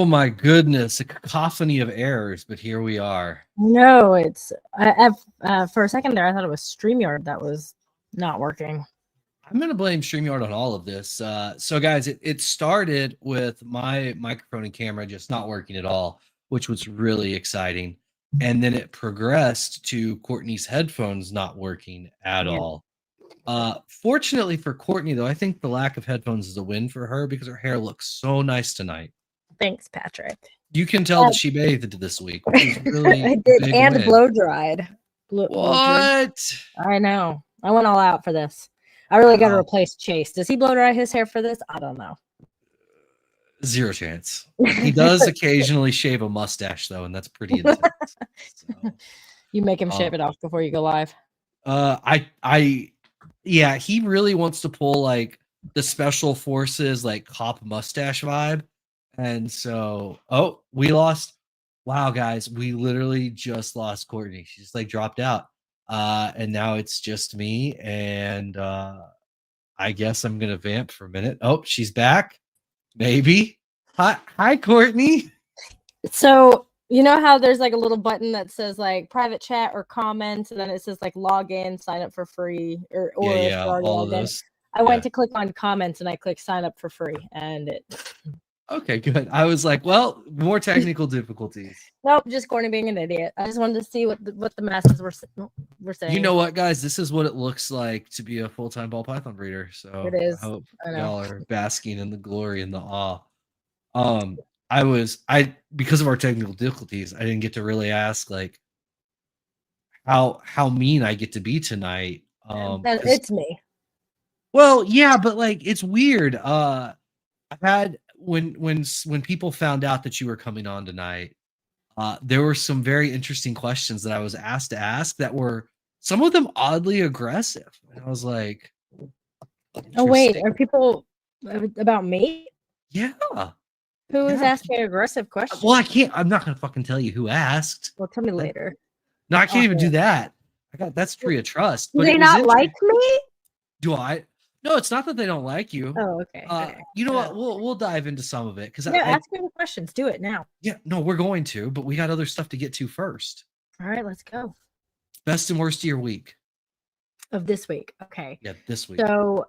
Oh my goodness, a cacophony of errors, but here we are. No, it's for a second there, I thought it was StreamYard that was not working. I'm going to blame StreamYard on all of this. So, guys, it started with my microphone and camera just not working at all, which was really exciting. And then it progressed to Courtney's headphones not working at all. Fortunately for Courtney, though, I think the lack of headphones is a win for her because her hair looks so nice tonight. Thanks, Patrick. You can tell that she bathed this week, which is really I did, big and win. blow dried. What? I know. I went all out for this. I really got to replace Chase. Does he blow dry his hair for this? I don't know. Zero chance. He does occasionally shave a mustache, though, and that's pretty intense. So, you make him shave it off before you go live. Yeah, he really wants to pull like the special forces, like cop mustache vibe. And so, we lost. Wow, guys, we literally just lost Courtney. She just like dropped out. And now it's just me. And I guess I'm gonna vamp for a minute. Oh, she's back. Maybe. Hi, Courtney. So you know how there's like a little button that says like private chat or comments, and then it says like log in, sign up for free, or yeah, all of those. I went to click on comments and I clicked sign up for free, and it. Okay, good. I was like, well, more technical difficulties. Nope, just Courtney being an idiot. I just wanted to see what the masses were saying. You know what, guys? This is what it looks like to be a full-time ball python breeder. So it is. I hope y'all are basking in the glory and the awe. Because of our technical difficulties, I didn't get to really ask like how mean I get to be tonight. It's me. Well, yeah, but like it's weird. I've had when people found out that you were coming on tonight, there were some very interesting questions that I was asked to ask that were some of them oddly aggressive. And I was like, oh wait, are people about me? Yeah. Who was asking aggressive questions? Well, I'm not gonna fucking tell you who asked. Well, tell me later. No, I can't even do that. That's free of trust. Do they not like me? Do I? No, it's not that they don't like you. Oh, okay. You know what? We'll dive into some of it because ask me the questions. Do it now. Yeah, no, we're going to, but we got other stuff to get to first. All right, let's go. Best and worst of your week. Of this week, okay. Yeah, this week. So,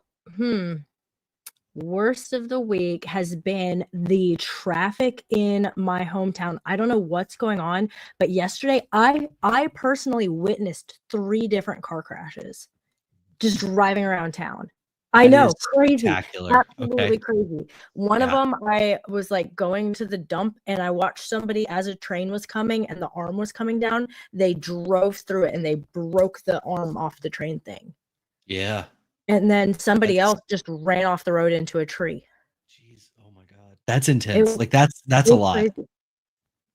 worst of the week has been the traffic in my hometown. I don't know what's going on, but yesterday I personally witnessed 3 different car crashes just driving around town. I know, crazy, absolutely crazy. One of them, I was like going to the dump and I watched somebody as a train was coming and the arm was coming down. They drove through it and they broke the arm off the train thing. Yeah. And then somebody else just ran off the road into a tree. Jeez, oh my God, that's intense. That's a lot. Crazy.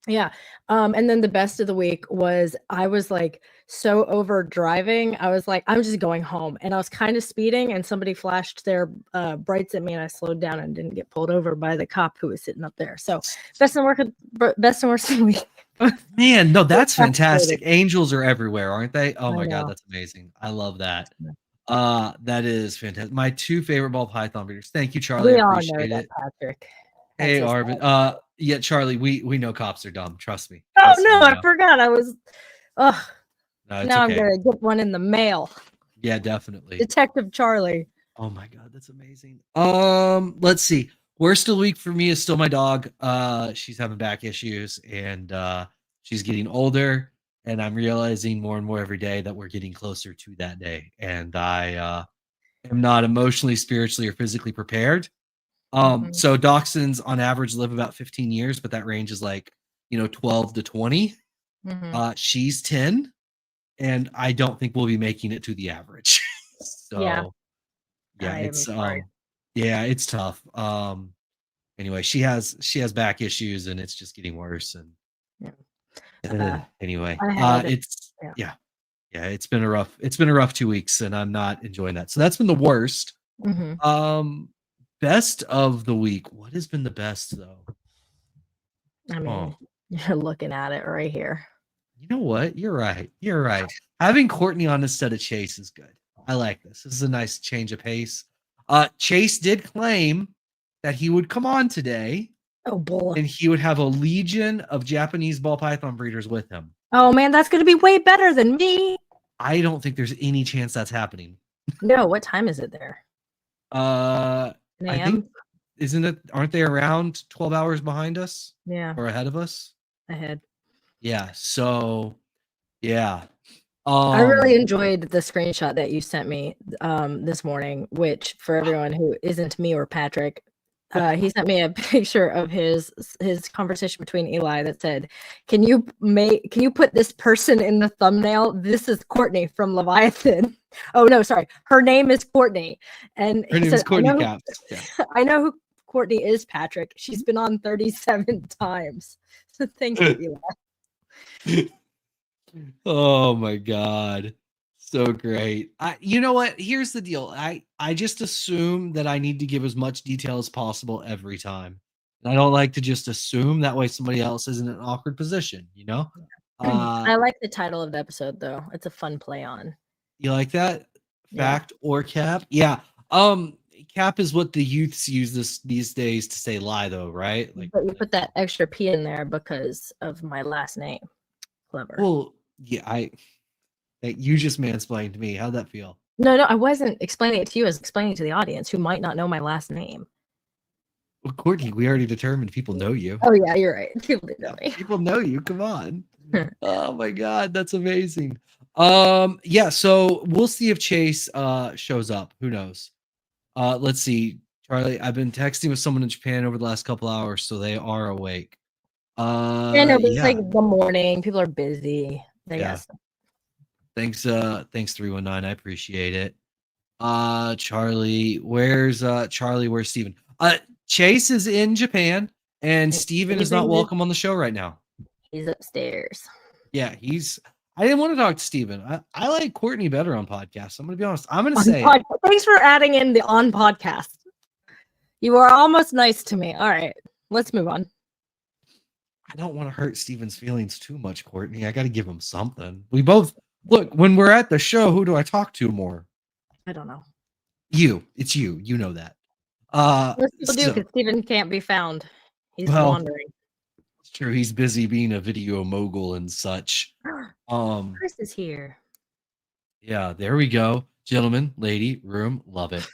Yeah. And then the best of the week was I was like so over driving. I was like, I'm just going home. And I was kind of speeding and somebody flashed their brights at me and I slowed down and didn't get pulled over by the cop who was sitting up there. So best and worst of the week. Man, no, that's fantastic. Angels are everywhere, aren't they? Oh my God, that's amazing. I love that. That is fantastic. My 2 favorite ball python breeders. Thank you, Charlie. We I appreciate all know that, Patrick. Hey, Arvin. Yeah, Charlie, we know cops are dumb. Trust me. Oh no, I forgot. I was. No, now okay. I'm gonna get one in the mail. Yeah, definitely. Detective Charlie. Oh my God, that's amazing. Let's see. Worst of the week for me is still my dog. She's having back issues and she's getting older, and I'm realizing more and more every day that we're getting closer to that day. And I am not emotionally, spiritually, or physically prepared. So dachshunds on average live about 15 years, but that range is like, 12 to 20. She's 10, and I don't think we'll be making it to the average. So it's tough. Anyway, she has back issues and it's just getting worse. And anyway, it's been a rough 2 weeks and I'm not enjoying that. So that's been the worst. Best of the week. What has been the best though? I mean, you're looking at it right here. You know what? You're right. Having Courtney on instead of Chase is good. I like this. This is a nice change of pace. Chase did claim that he would come on today. Oh, bull. and he would have a legion of Japanese ball python breeders with him. Oh, man, that's going to be way better than me. I don't think there's any chance that's happening. No, what time is it there? 10 I think, aren't they around 12 hours behind us? Yeah. Or ahead of us? Ahead. Yeah. So, yeah. I really enjoyed the screenshot that you sent me this morning, which for everyone who isn't me or Patrick, he sent me a picture of his conversation between Eli that said, can you put this person in the thumbnail? This is Courtney from Leviathan. Oh no, sorry. Her name is Courtney. And her name is Courtney Capp. Yeah. I know who Courtney is, Patrick. She's been on 37 times. So thank you, Eli. Oh my God. So great. You know what? Here's the deal. I just assume that I need to give as much detail as possible every time. And I don't like to just assume, that way somebody else is in an awkward position, you know? I like the title of the episode though. It's a fun play on. You like that? Fact or cap? Yeah. Cap is what the youths use these days to say lie though, right? Like, but you put that extra P in there because of my last name. Clever. Well, yeah, you just mansplained to me. How'd that feel? No, I wasn't explaining it to you. I was explaining it to the audience who might not know my last name. Well, Courtney, we already determined people know you. Oh yeah, you're right. People know me. People know you. Come on. Oh my God, that's amazing. Yeah, so we'll see if Chase shows up. Who knows? Let's see. Charlie, I've been texting with someone in Japan over the last couple hours, so they are awake. Yeah, no, but it's like the morning. People are busy. They got stuff. Thanks 319. I appreciate it. Charlie, where's Steven? Chase is in Japan, and Steven is not welcome on the show right now. He's upstairs. Yeah, I didn't want to talk to Steven. I like Courtney better on podcasts. I'm gonna be honest. I'm gonna say it. Thanks for adding in the on podcast. You are almost nice to me. All right, let's move on. I don't want to hurt Steven's feelings too much, Courtney. I got to give him something. We both look, when we're at the show, who do I talk to more? I don't know. It's you. You know that. Most people do because Steven can't be found. He's wandering. It's true. He's busy being a video mogul and such. Chris is here. Yeah, there we go. Gentlemen, lady, room, love it.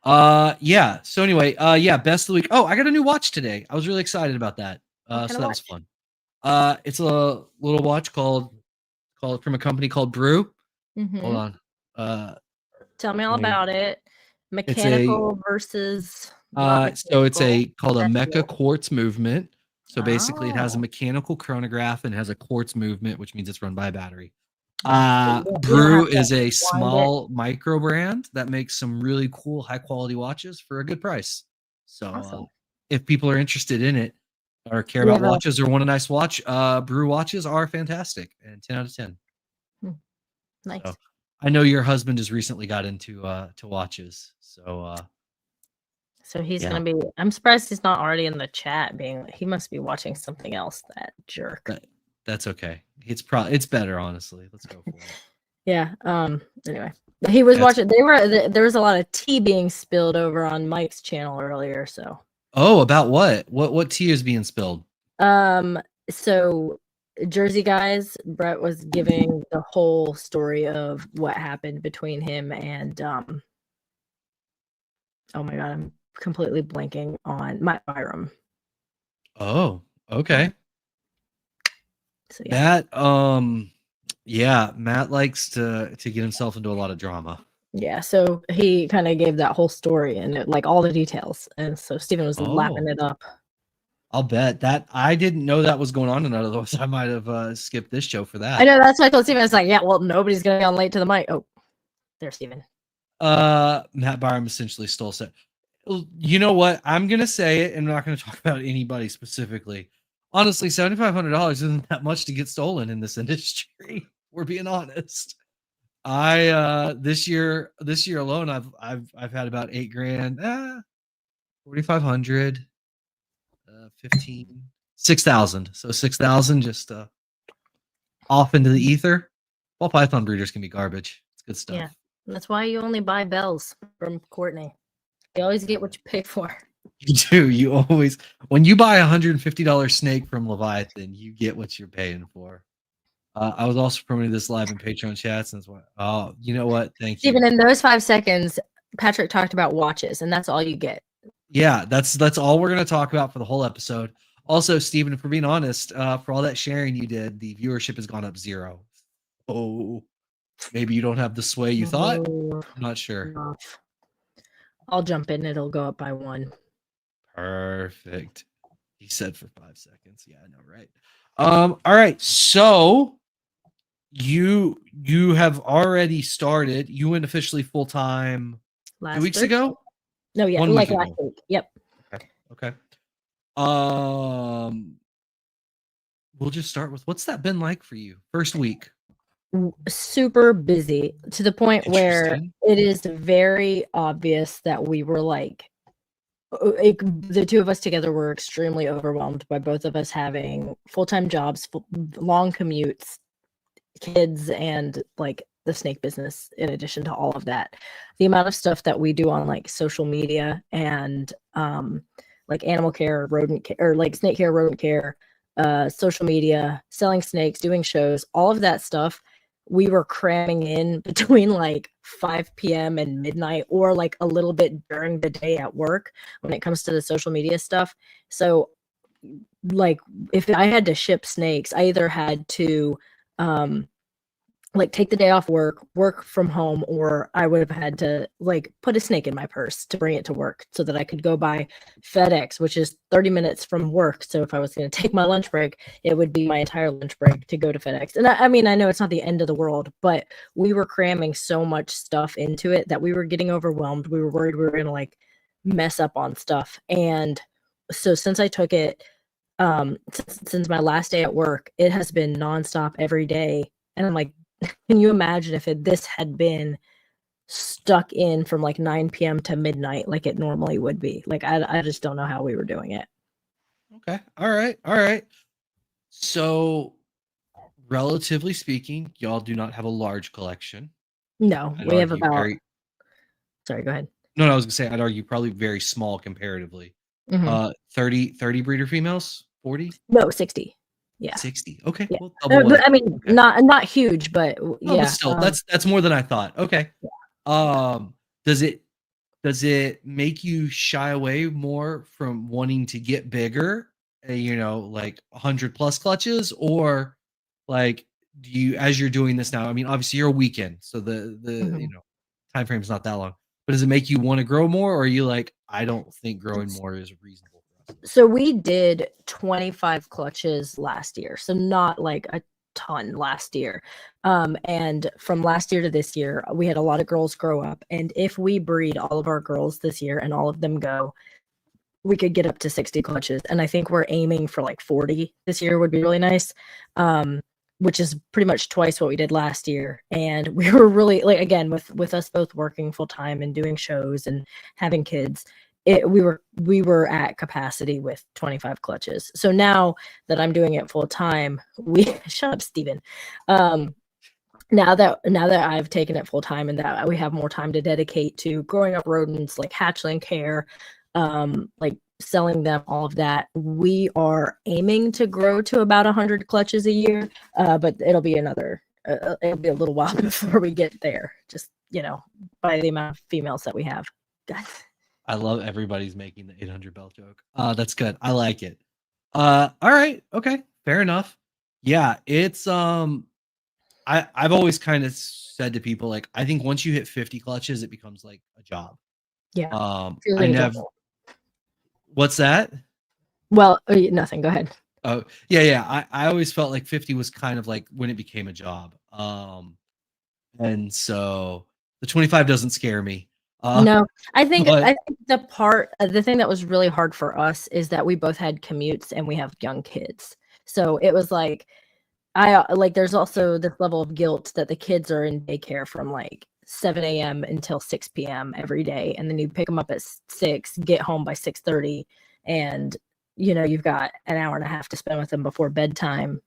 Yeah. So anyway, yeah, best of the week. Oh, I got a new watch today. I was really excited about that. So that was fun. It's a little watch called from a company called Brew. Hold on. Tell me all about it. Mechanical versus so it's called a mecha quartz movement. So basically it has a mechanical chronograph and has a quartz movement, which means it's run by a battery. Brew is a small micro brand that makes some really cool high quality watches for a good price. So if people are interested in it or care about watches or want a nice watch, Brew watches are fantastic and 10 out of 10. Nice. So, I know your husband has recently got into to watches. So he's gonna be. I'm surprised he's not already in the chat. He must be watching something else. That jerk. That's okay. It's better, honestly. Let's go for it. Yeah. Anyway, he was watching. There was a lot of tea being spilled over on Mike's channel earlier. So. Oh, about what? What tea is being spilled? So Jersey guys, Brett was giving the whole story of what happened between him and oh my God, I'm completely blanking on Matt Byram. Oh, okay. So, yeah. Matt likes to get himself into a lot of drama. Yeah, so he kind of gave that whole story and like all the details, and so Steven was lapping it up. I'll bet that I didn't know that was going on, and otherwise I might have skipped this show for that. I know, that's why I told Steven. I was like, yeah, well, nobody's gonna be on late to the mic. Oh, there's Steven. Matt Byram essentially stole set. You know what? I'm gonna say it, and I'm not gonna talk about anybody specifically. Honestly, $7,500 isn't that much to get stolen in this industry. We're being honest. This year alone, I've had about $8,000, 4,500, 15, 6,000. So 6,000 just off into the ether. Ball python breeders can be garbage. It's good stuff. Yeah, that's why you only buy bells from Courtney. You always get what you pay for. You do. You always, when you buy $150 snake from Leviathan, you get what you're paying for. I was also promoting this live in Patreon chats, and it's what. Oh, you know what? Thank you. Even in those 5 seconds, Patrick talked about watches, and that's all you get. Yeah, that's all we're gonna talk about for the whole episode. Also, Steven, if we're being honest, for all that sharing you did, the viewership has gone up 0. Oh, maybe you don't have the sway you thought. Oh, I'm not sure. rough. I'll jump in. It'll go up by 1. Perfect. He said for 5 seconds. Yeah, I know, right? All right. So you have already started. You went officially full time 2 weeks Thursday? ago. No, yeah, 1 like week last ago. week. Yep. Okay. We'll just start with what's that been like for you? First week. Super busy to the point where Interesting. it is very obvious that we were like, the 2 of us together were extremely overwhelmed by both of us having full-time jobs, long commutes, kids, and like the snake business in addition to all of that. The amount of stuff that we do on like social media and like animal care, rodent care, or like snake care, rodent care, social media, selling snakes, doing shows, all of that stuff we were cramming in between like 5 p.m. and midnight, or like a little bit during the day at work when it comes to the social media stuff. So like if I had to ship snakes, I either had to like take the day off work from home, or I would have had to like put a snake in my purse to bring it to work so that I could go by FedEx, which is 30 minutes from work. So if I was going to take my lunch break, it would be my entire lunch break to go to FedEx. And I mean, I know it's not the end of the world, but we were cramming so much stuff into it that we were getting overwhelmed. We were worried we were going to like mess up on stuff. And so since I took it, since my last day at work, it has been nonstop every day. And I'm like, can you imagine if this had been stuck in from like 9 p.m. to midnight like it normally would be? Like, I just don't know how we were doing it. Okay. All right. All right. So, relatively speaking, y'all do not have a large collection. No, I'd we have argue about, very. sorry, go ahead. No, I was gonna say I'd argue probably very small comparatively. Mhm. 30 breeder females, 40, No, 60. Yeah. 60. Okay, Yeah. well, double what But I I mean, okay. not huge, but No, but yeah. still, that's more than I thought. Okay. Yeah. Does it make you shy away more from wanting to get bigger, like 100 plus clutches, or like do you, as you're doing this now, I mean, obviously you're a weekend, so the Mhm. time frame is not that long, but does it make you want to grow more, or are you like, I don't think growing more is reasonable for us? So we did 25 clutches last year. So not like a ton last year. And from last year to this year, we had a lot of girls grow up. And if we breed all of our girls this year and all of them go, we could get up to 60 clutches. And I think we're aiming for like 40 this year would be really nice. Which is pretty much twice what we did last year. And we were really like, again, with us both working full time and doing shows and having kids, we were at capacity with 25 clutches. So now that I'm doing it full time, we shut up, Steven. Now that I've taken it full time and that we have more time to dedicate to growing up rodents, like hatchling care, like selling them, all of that, we are aiming to grow to about 100 clutches a year. But it'll be it'll be a little while before we get there. Just by the amount of females that we have. I love everybody's making the 800 bell joke. That's good. I like it. All right. Okay. Fair enough. Yeah, it's I've always kind of said to people, like, I think once you hit 50 clutches, it becomes like a job. Yeah. Feels I like a never. jungle. What's that? Well, nothing. Go ahead. Oh, yeah. I always felt like 50 was kind of like when it became a job. And so the 25 doesn't scare me. No, I think But the thing that was really hard for us is that we both had commutes and we have young kids. So it was like there's also this level of guilt that the kids are in daycare from like 7 a.m. until 6 p.m. every day, and then you pick them up at 6, get home by 6:30, and you've got an hour and a half to spend with them before bedtime,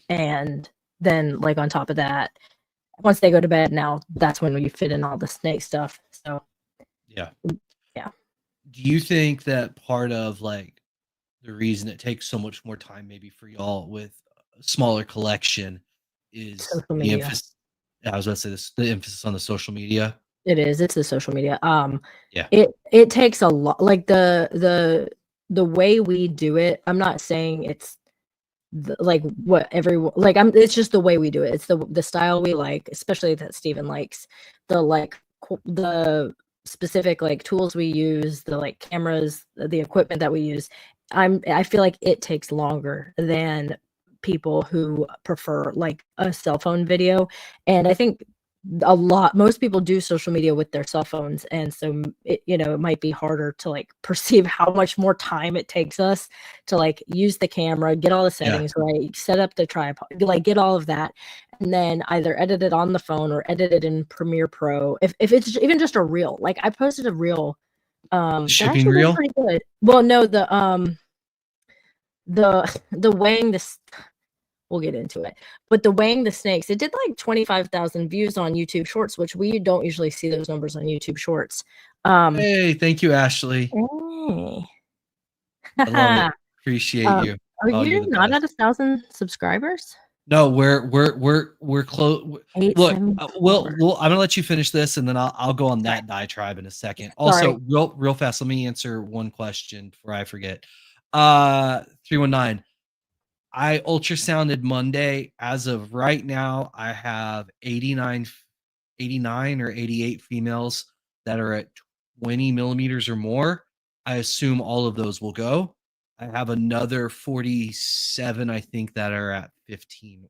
and then like on top of that, once they go to bed, now that's when we fit in all the snake stuff. So yeah. yeah. Do you think that part of like the reason it takes so much more time, maybe for y'all with a smaller collection, is Social the media. emphasis? I was about to say this, the emphasis on the social media. It is. It's the social media. Yeah, It takes a lot. Like the way we do it. I'm not saying it's like what everyone like. It's just the way we do it. It's the style we like, especially that Steven likes. The like the specific like tools we use, the like cameras, the equipment that we use. I feel like it takes longer than people who prefer like a cell phone video, and I think most people do social media with their cell phones, and so it might be harder to like perceive how much more time it takes us to like use the camera, get all the yeah, settings right, set up the tripod, like get all of that, and then either edit it on the phone or edit it in Premiere Pro. If it's even just a reel, like I posted a reel the that shipping actually did reel. pretty good. Well, no, the weighing this, we'll get into it. But the weighing the snakes, it did like 25,000 views on YouTube Shorts, which we don't usually see those numbers on YouTube Shorts. Hey, thank you, Ashley. Hey. I love it. Appreciate you. Are Oh, you're you the not at best. 1,000 subscribers? No, we're close. Look, 874. I'm gonna let you finish this, and then I'll go on that diatribe in a second. Sorry. Also, real fast, let me answer one question before I forget. 319. I ultrasounded Monday. As of right now, I have 89 or 88 females that are at 20 millimeters or more. I assume all of those will go. I have another 47, I think, that are at 15,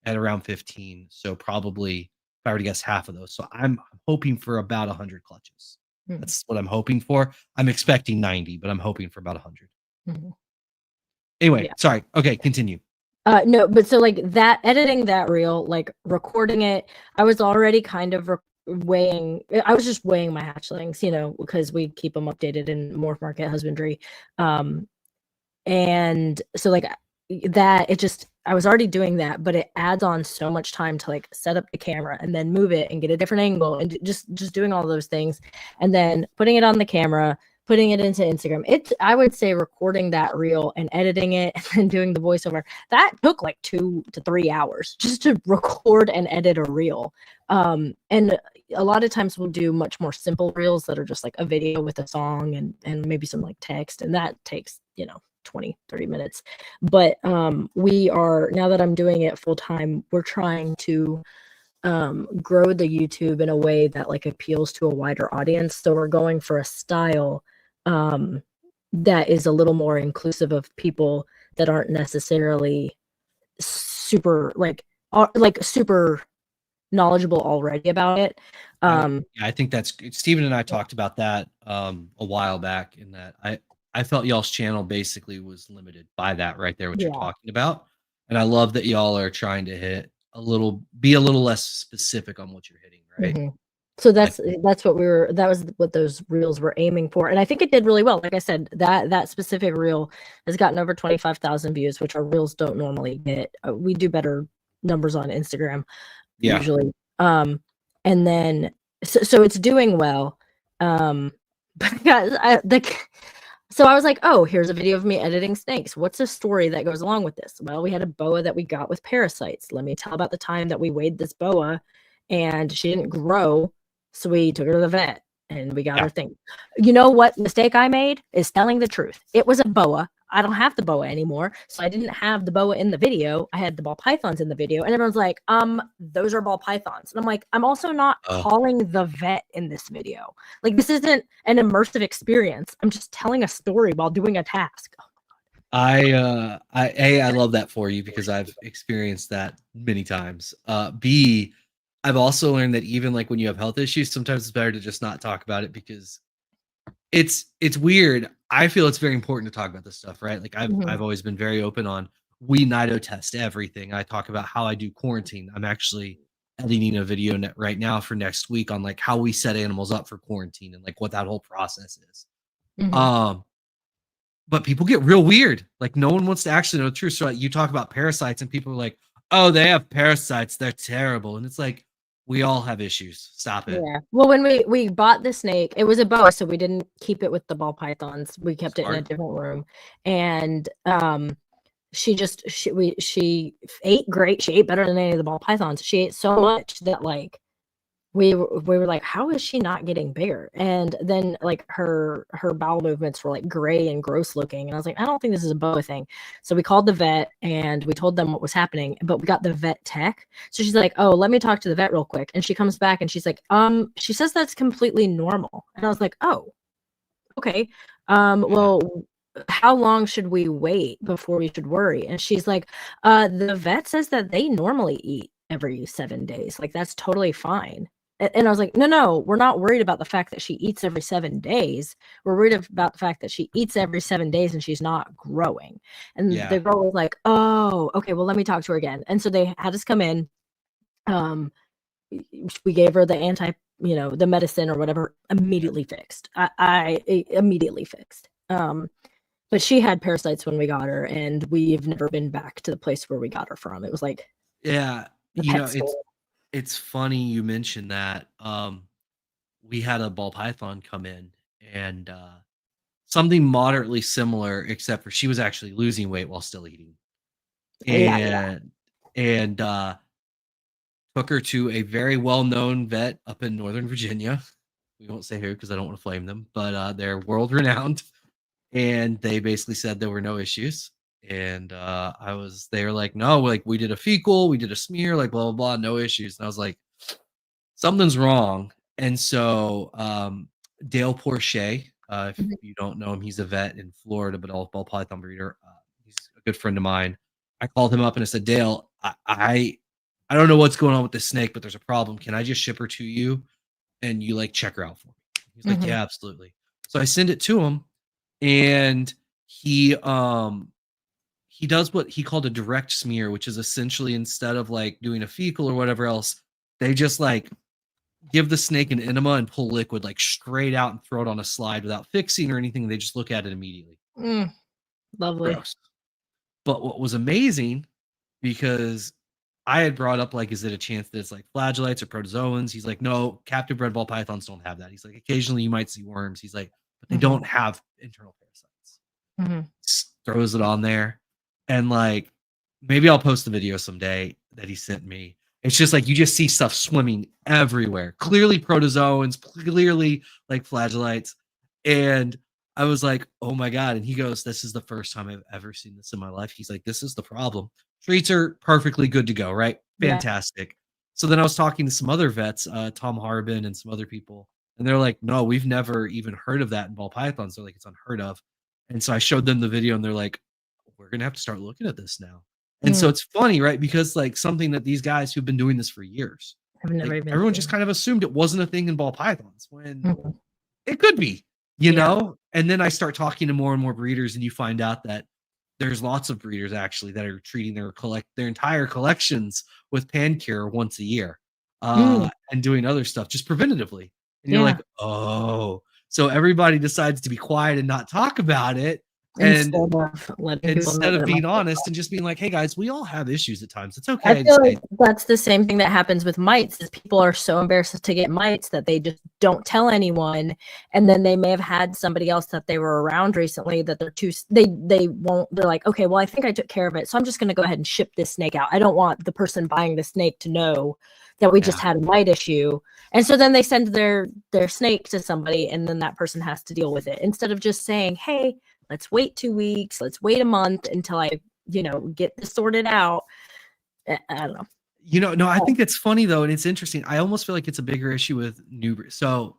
at around 15. So probably, if I were to guess, half of those. So I'm hoping for about 100 clutches. Mhm, That's what I'm hoping for. I'm expecting 90, but I'm hoping for about 100. mhm. Anyway, Yeah. sorry. Okay, continue. No, but so like that editing that reel, like recording it, I was already kind of weighing. I was just weighing my hatchlings, because we keep them updated in Morph Market Husbandry. Um, and so like that, it just I was already doing that, but it adds on so much time to like set up the camera and then move it and get a different angle and just doing all those things, and then putting it on the camera, putting it into Instagram. I would say recording that reel and editing it and then doing the voiceover, that took like 2 to 3 hours just to record and edit a reel. And a lot of times we'll do much more simple reels that are just like a video with a song and maybe some like text, and that takes 20-30 minutes. But we are, now that I'm doing it full time, we're trying to grow the YouTube in a way that like appeals to a wider audience. So we're going for a style um, that is a little more inclusive of people that aren't necessarily super like super knowledgeable already about it. I think that's Steven and I talked about that a while back, in that I felt y'all's channel basically was limited by that right there, what you're Yeah. talking about. And I love that y'all are trying to be a little less specific on what you're hitting, right? Mhm. So Like, that was what those reels were aiming for, and I think it did really well. Like I said, that specific reel has gotten over 25,000 views, which our reels don't normally get. We do better numbers on Instagram yeah. usually. And then so it's doing well. But yeah, so I was like, oh, here's a video of me editing snakes. What's a story that goes along with this? Well, we had a boa that we got with parasites. Let me tell about the time that we weighed this boa and she didn't grow. So we took her to the vet and we got Yeah. her thing. You know what mistake I made is telling the truth. It was a boa. I don't have the boa anymore. So I didn't have the boa in the video. I had the ball pythons in the video. And everyone's like, those are ball pythons. And I'm like, I'm also not Oh, calling the vet in this video. Like, this isn't an immersive experience. I'm just telling a story while doing a task. I love that for you, because I've experienced that many times. B, I've also learned that even like when you have health issues, sometimes it's better to just not talk about it, because it's weird. I feel it's very important to talk about this stuff, right? Like I've Mhm. always been very open on, we NITO test everything. I talk about how I do quarantine. I'm actually editing a video right now for next week on like how we set animals up for quarantine and like what that whole process is. Mhm. Um, but people get real weird. Like no one wants to actually know the truth. So like, you talk about parasites and people are like, "Oh, they have parasites. They're terrible." And it's like, We all have issues. Stop it. Yeah. Well, when we bought the snake, it was a boa, so we didn't keep it with the ball pythons. We kept it in a Smart. different room. And she ate great. She ate better than any of the ball pythons. She ate so much that like we were like, how is she not getting bigger? And then like her bowel movements were like gray and gross looking. And I was like, I don't think this is a boa thing. So we called the vet and we told them what was happening, but we got the vet tech. So she's like, oh, let me talk to the vet real quick. And she comes back and she's like, she says that's completely normal. And I was like, oh, okay. Well, how long should we wait before we should worry? And she's like, the vet says that they normally eat every 7 days. Like that's totally fine. And I was like, no, we're not worried about the fact that she eats every 7 days. We're worried about the fact that she eats every 7 days and she's not growing. And the girl was like, oh, okay, well, let me talk to her again. And so they had us come in. We gave her the the medicine or whatever, immediately fixed. I immediately fixed. But she had parasites when we got her, and we've never been back to the place where we got her from. It was like, yeah, it's funny you mentioned that. We had a ball python come in, and something moderately similar, except for she was actually losing weight while still eating, and took her to a very well-known vet up in Northern Virginia. We won't say who because I don't want to flame them, but they're world renowned, and they basically said there were no issues. And they were like, no, like we did a fecal, we did a smear, like blah blah blah, no issues. And I was like, something's wrong. And so Dale Porcher, if you don't know him, he's a vet in Florida, but all ball python breeder. He's a good friend of mine. I called him up and I said, Dale, I don't know what's going on with this snake, but there's a problem. Can I just ship her to you and you like check her out for me? He's like, yeah, absolutely. So I send it to him, and he does what he called a direct smear, which is essentially instead of like doing a fecal or whatever else, they just like give the snake an enema and pull liquid like straight out and throw it on a slide without fixing or anything. They just look at it immediately. Lovely. Gross. But what was amazing, because I had brought up, like, is it a chance that it's like flagellates or protozoans? He's like, no, captive bred ball pythons don't have that. He's like, occasionally you might see worms. He's like, but they don't have internal parasites. Throws it on there. And like, maybe I'll post the video someday that he sent me. It's just like, you just see stuff swimming everywhere. Clearly protozoans, clearly like flagellates. And I was like, oh my God. And he goes, this is the first time I've ever seen this in my life. He's like, this is the problem. Treats are perfectly good to go, right? Fantastic. Yeah. So then I was talking to some other vets, Tom Harbin and some other people, and they're like, no, we've never even heard of that in ball pythons. They're like, it's unheard of. And so I showed them the video and they're like, we're going to have to start looking at this now. And so it's funny, right? Because like something that these guys who've been doing this for years, everyone just kind of assumed it wasn't a thing in ball pythons when it could be, you know? And then I start talking to more and more breeders, and you find out that there's lots of breeders actually that are treating their entire collections with pan cure once a year, and doing other stuff just preventatively. And you're like, oh, so everybody decides to be quiet and not talk about it. And instead of being honest and just being like, hey guys, we all have issues at times. It's okay. I feel like that's the same thing that happens with mites, is people are so embarrassed to get mites that they just don't tell anyone. And then they may have had somebody else that they were around recently that they're like, okay, well, I think I took care of it, so I'm just going to go ahead and ship this snake out. I don't want the person buying the snake to know that we just had a mite issue. And so then they send their snake to somebody, and then that person has to deal with it, instead of just saying, hey, let's wait 2 weeks. Let's wait a month until I, get this sorted out. I don't know. No, I think it's funny though. And it's interesting. I almost feel like it's a bigger issue with new. So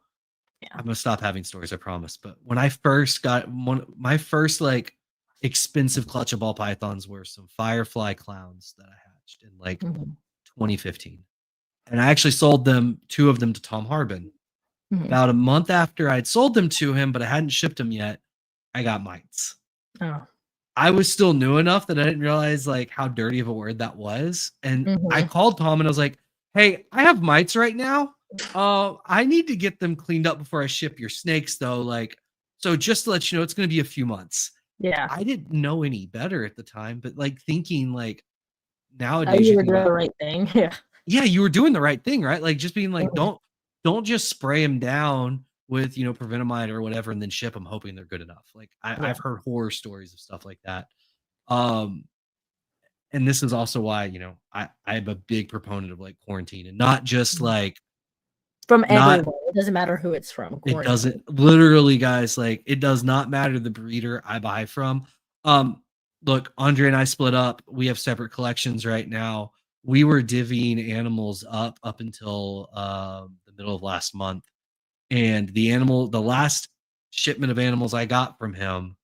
I'm going to stop having stories, I promise. But when I first got my first like expensive clutch of ball pythons were some firefly clowns that I hatched in like 2015. And I actually sold two of them to Tom Harbin. About a month after I'd sold them to him, but I hadn't shipped them yet, I got mites. I was still new enough that I didn't realize like how dirty of a word that was. And I called Tom and I was like, hey, I have mites right now. I need to get them cleaned up before I ship your snakes though. Like, so just to let you know, it's going to be a few months. Yeah. I didn't know any better at the time, but like thinking like nowadays, you were doing the right thing. Yeah. yeah, you were doing the right thing, right? Like just being like, Mhm. don't just spray them down with, provenamide or whatever and then ship them hoping they're good enough. Like Yeah. I've heard horror stories of stuff like that. Um, and this is also why, I'm a big proponent of like quarantine and not just Mhm. like From not everyone. It doesn't matter who it's from. it Quarantine. doesn't literally, guys, like it does not matter the breeder I buy from. Um, Look, Andre and I split up. We have separate collections right now. We were divvying animals up until the middle of last month. And the last shipment of animals I got from him,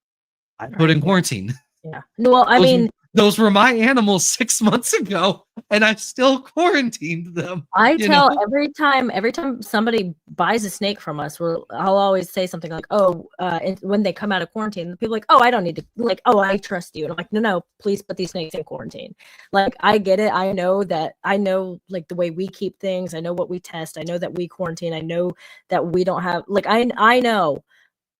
I put Right. in quarantine. Yeah. Well, I Those mean, those were my animals 6 months ago, and I still quarantined them, I you know? tell every time somebody buys a snake from us, I'll always say something like, "Oh," and when they come out of quarantine, people are like, "Oh, I don't need to," like, "Oh, I trust you," and I'm like, "No, please put these snakes in quarantine." Like, I get it. I know like the way we keep things. I know what we test. I know that we quarantine. I know that we don't have like I know,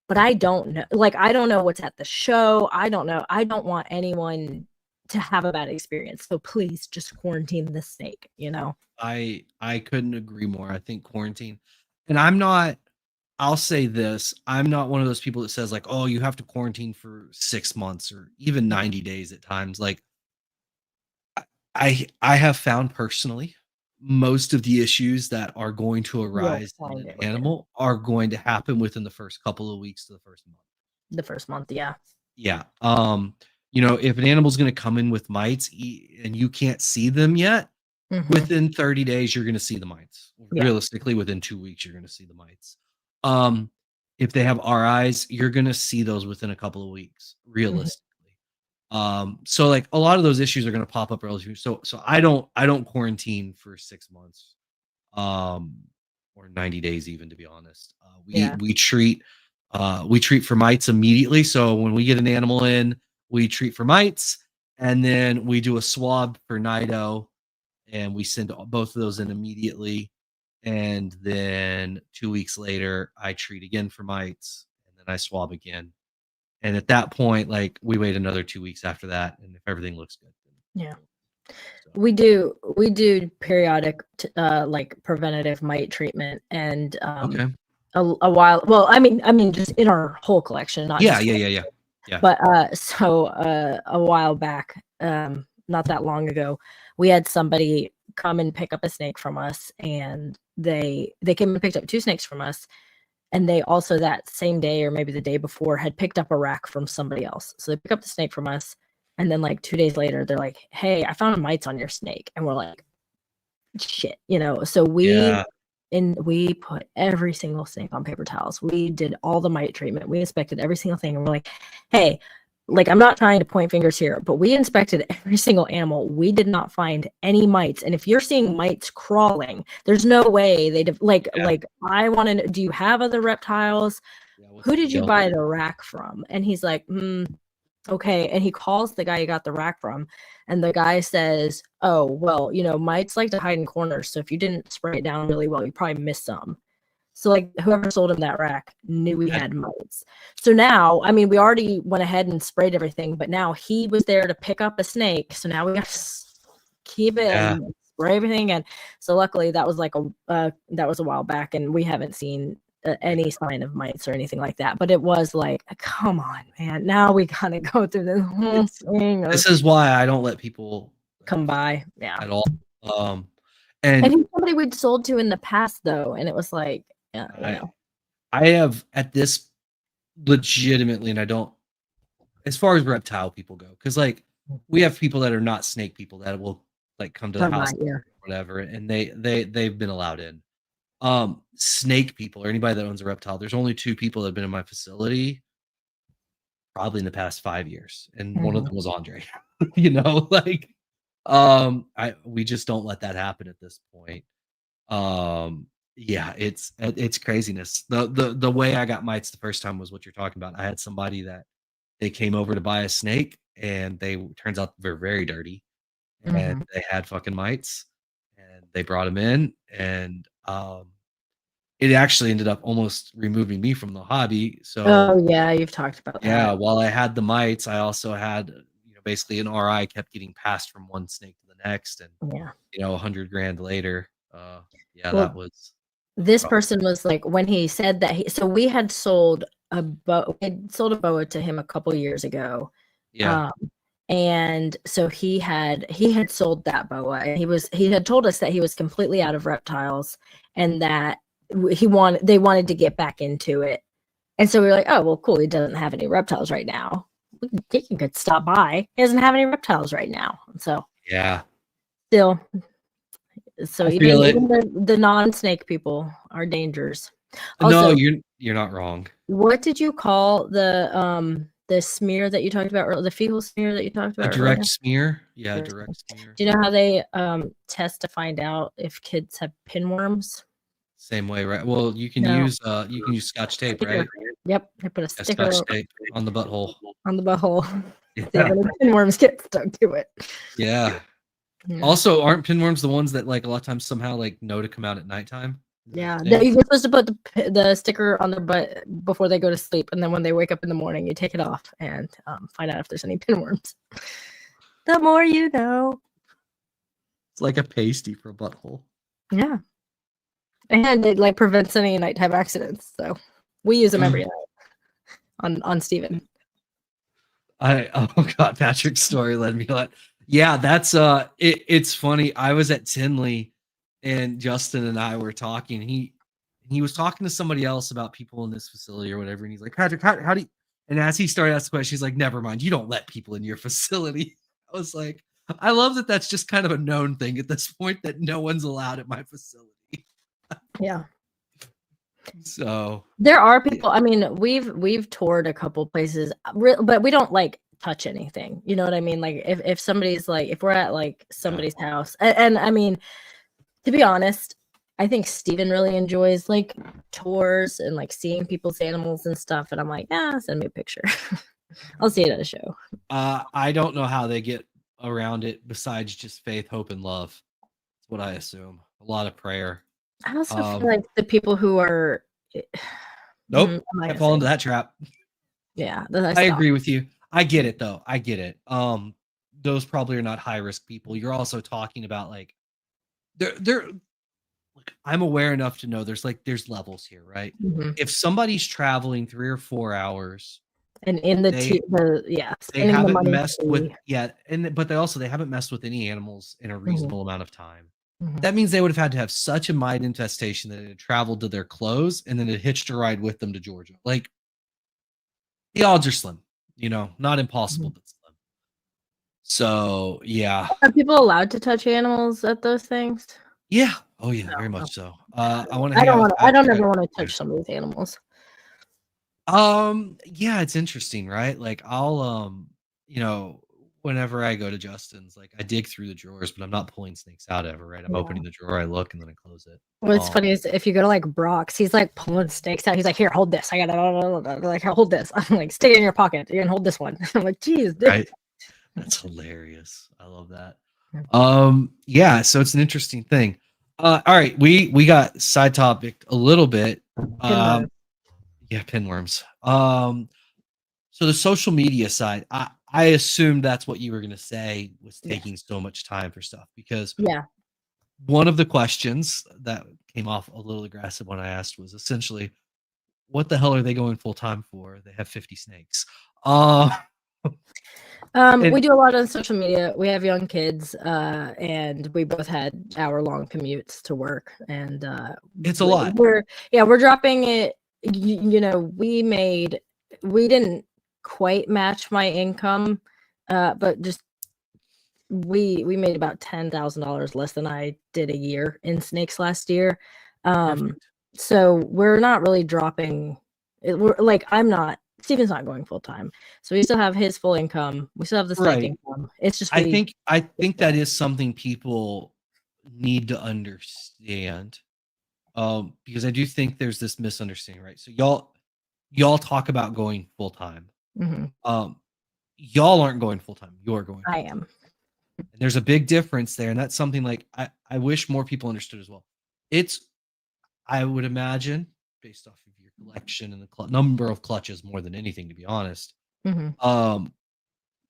but I don't know. Like, I don't know what's at the show. I don't know. I don't want anyone to have a bad experience. So please just quarantine the snake. I couldn't agree more. I think quarantine, and I'll say this, I'm not one of those people that says like, "Oh, you have to quarantine for 6 months or even 90 days at times." Like I have found personally most of the issues that are going to You'll arise in find an it within animal are going to happen within the first couple of weeks to the first month. the first month. Yeah. Yeah. If an animal's going to come in with mites and you can't see them yet, Hmm. within 30 days you're going to see the mites. Yeah. Realistically, within 2 weeks you're going to see the mites. Um, if they have RIs, you're going to see those within a couple of weeks, Hmm. realistically. So like a lot of those issues are going to pop up relatively. So I don't quarantine for 6 months, um, or 90 days even, to be honest. Yeah. We treat for mites immediately. So when we get an animal in, we treat for mites, and then we do a swab for nido, and we send both of those in immediately. And then 2 weeks later, I treat again for mites, and then I swab again. And at that point, like we wait another 2 weeks after that, and if everything looks good, then Yeah. cool. So We do periodic like preventative mite treatment and okay, a while, well, I mean just in our whole collection, not yeah, just yeah, for, yeah, yeah, yeah. but so a while back, not that long ago, we had somebody come and pick up a snake from us, and they came and picked up two snakes from us, and they also that same day or maybe the day before had picked up a rack from somebody else. So they pick up the snake from us, and then like 2 days later, they're like, "Hey, I found mites on your snake," and we're like, "Shit." So Yeah, we put every single snake on paper towels. We did all the mite treatment. We inspected every single thing, and we're like, "Hey." Like, I'm not trying to point fingers here, but we inspected every single animal. We did not find any mites. And if you're seeing mites crawling, there's no way they'd have, yeah, like, I want to know, do you have other reptiles? yeah. What's Who the did you deal? buy the rack from? And he's like, okay. And he calls the guy he got the rack from. And the guy says, oh, well, mites like to hide in corners. So if you didn't spray it down really well, you probably missed some. So like whoever sold him that rack knew we That- had mites. So now, I mean, we already went ahead and sprayed everything, but now he was there to pick up a snake. So now we got to keep it yeah, and spray everything. And so luckily that was like that was a while back, and we haven't seen any sign of mites or anything like that. But it was like, come on, man. Now we gotta go through this whole it's thing of this is why I don't let people come by. Yeah. at all. Um, And and he's somebody we'd sold to in the past though, and it was like, yeah, I I have at this legitimately, and I don't, as far as reptile people go, because like we have people that are not snake people that will like come to the come by, house yeah. or whatever, and they've been allowed in. Snake people or anybody that owns a reptile, there's only two people that have been in my facility probably in the past 5 years, and one of Mhm. them was Andre. Like I we just don't let that happen at this point. Yeah, it's craziness. The way I got mites the first time was what you're talking about. I had somebody that they came over to buy a snake, and they turns out they're very dirty, and Mhm. they had fucking mites, and they brought them in, and it actually ended up almost removing me from the hobby. So Oh, yeah, you've talked about yeah, that. while I had the mites, I also had, basically an RI kept getting passed from one snake to the next, and Yeah. 100 grand later. Yeah, that Well, was this rough. person was like, when he said that so we had sold a boa to him a couple years ago. Yeah. Um, and so he had sold that boa, and he had told us that he was completely out of reptiles, and that they wanted to get back into it. And so we were like, oh, well, cool. He doesn't have any reptiles right now. He could stop by. He doesn't have any reptiles right now. So Yeah. still, so I feel it. even the non-snake people are dangers. No, Also, you're not wrong. what did you call the smear that you talked about earlier, the fecal smear that you talked A about direct earlier? smear? Yeah, direct smear. Do you know how they test to find out if kids have pinworms? Same way, right? Well, you can No. use Scotch tape, Sticker. right? Yep, they put a Yeah, sticker Scotch tape on the butthole. on the butthole. See if Yeah. any pinworms get stuck to it. Yeah. Yeah. Also, aren't pinworms the ones that like a lot of times somehow like know to come out at nighttime? Is that Yeah, the thing? you're supposed to put the sticker on their butt before they go to sleep, and then when they wake up in the morning, you take it off and find out if there's any pinworms. The more you know. It's like a pasty for a butthole. Yeah, and it like prevents any nighttime accidents. So we use them every night on Steven. Oh god, Patrick's story led me on. Yeah, that's it's funny. I was at Tinley and Justin and I were talking. He was talking to somebody else about people in this facility or whatever, and he's like, Patrick, how do you, and as he started asking questions, he's like, never mind, you don't let people in your facility. I was like, I love that that's just kind of a known thing at this point, that no one's allowed at my facility. Yeah. So there are people. I mean, we've toured a couple places, but we don't like touch anything. You know what I mean? Like if somebody's like, if we're at like somebody's house, and I mean, to be honest, I think Steven really enjoys like tours and like seeing people's animals and stuff. And I'm like, send me a picture. I'll see it at a show. I don't know how they get around it besides just faith, hope, and love. That's what I assume. A lot of prayer. I also feel like the people who are nope, I fall into that trap. Yeah, I agree with you. I get it though. I get it. Those probably are not high risk people. You're also talking about like they're like, I'm aware enough to know there's levels here, right? Mm-hmm. If somebody's traveling 3 or 4 hours and in they haven't messed with but they haven't messed with any animals in a reasonable amount of time. Mm-hmm. That means they would have had to have such a mite infestation that it had traveled to their clothes and then it hitched a ride with them to Georgia. Like the odds are slim, not impossible, but slim. So yeah. Are people allowed to touch animals at those things? Yeah. Oh yeah, very much so. I don't ever want to touch somebody's animals. Yeah, it's interesting, right? Like I'll whenever I go to Justin's, like I dig through the drawers, but I'm not pulling snakes out ever, right? I'm opening the drawer, I look, and then I close it. What's funny is if you go to like Brock's, he's like pulling snakes out. He's like, "Here, hold this. I gotta like hold this." I'm like, "Stick it in your pocket. You can hold this one." I'm like, "Geez, dude." Right? That's hilarious. I love that. Yeah. So it's an interesting thing. All right, we got side topic a little bit. Yeah, pinworms. So the social media side, I assumed that's what you were going to say was taking so much time for stuff, because one of the questions that came off a little aggressive when I asked was essentially, what the hell are they going full time for? They have 50 snakes. We do a lot on social media. We have young kids, and we both had hour-long commutes to work, and it's a lot. We're dropping it. We didn't quite match my income, but just we made about $10,000 less than I did a year in snakes last year. So we're not really dropping it. We're like, Steven's not going full time, so we still have his full income. We still have the snake income. It's just I think that is something people need to understand, because I do think there's this misunderstanding, right? So y'all talk about going full time. Mm-hmm. Y'all aren't going full time. You're going. I am. And there's a big difference there, and that's something like I wish more people understood as well. I would imagine, based off of your collection and the number of clutches more than anything, to be honest, mm-hmm.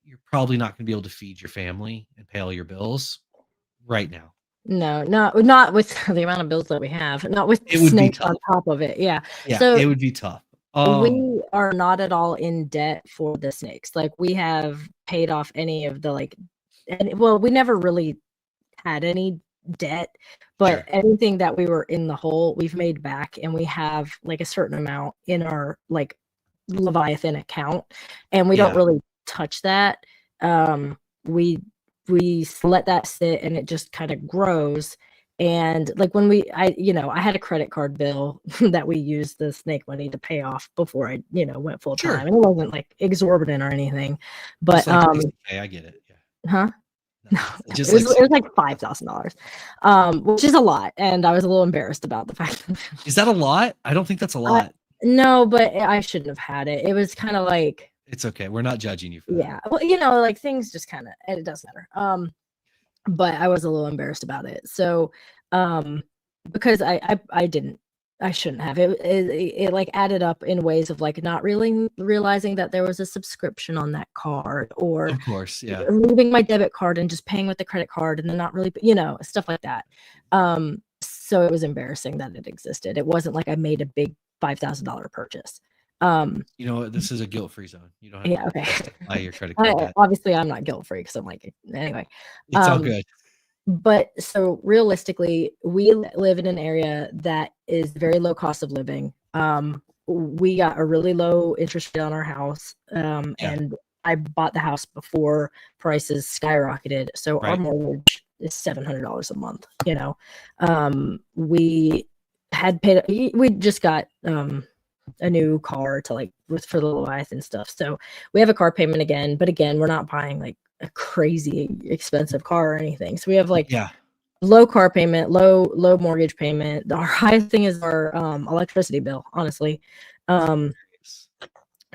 You're probably not going to be able to feed your family and pay all your bills. right now? No, not with the amount of bills that we have, not with the It would be snakes on tough. top of it. Yeah. Yeah, So it would be tough. we are not at all in debt for the snakes. Like we have paid off any of the and well, we never really had any debt, but Sure. anything that we were in the hole, we've made back, and we have like a certain amount in our Leviathan account, and we don't Yeah. really touch that. We let that sit, and it just kind of grows. And like when I had a credit card bill that we used the snake money to pay off before I went full time, Sure. and it wasn't like exorbitant or anything, but Just like 60K, I get it. Yeah. huh. No, No, no, just it was like it was like 60K. $5,000, which is a lot, and I was a little embarrassed about the fact that Is that a lot? I don't think that's a I lot. no, but I shouldn't have had it. It was kinda like It's okay. We're not judging you for that. yeah, well, like, things just kinda it doesn't matter, but I was a little embarrassed about it, so, um, because I didn't I shouldn't have. Like, added up in ways of, like, not really realizing that there was a subscription on that card, or Of course, yeah. leaving my debit card and just paying with the credit card and then not really stuff like that. So it was embarrassing that it existed. It wasn't like I made a big $5,000 purchase. Um, You know what? This is a guilt-free zone. You don't have yeah, to okay. justify your credit card debt. Obviously, I'm not guilt free because I'm like anyway. It's all Um, good. but so realistically, we live in an area that is very low cost of living. We got a really low interest rate on our house, Yeah, and I bought the house before prices skyrocketed. So our right. mortgage is $700 a month. We had paid. We just got a new car to for the Leviathan stuff. So we have a car payment again, but again, we're not buying like a crazy expensive car or anything. So we have like Yeah. low car payment, low mortgage payment. Our highest thing is our electricity bill, honestly. Um,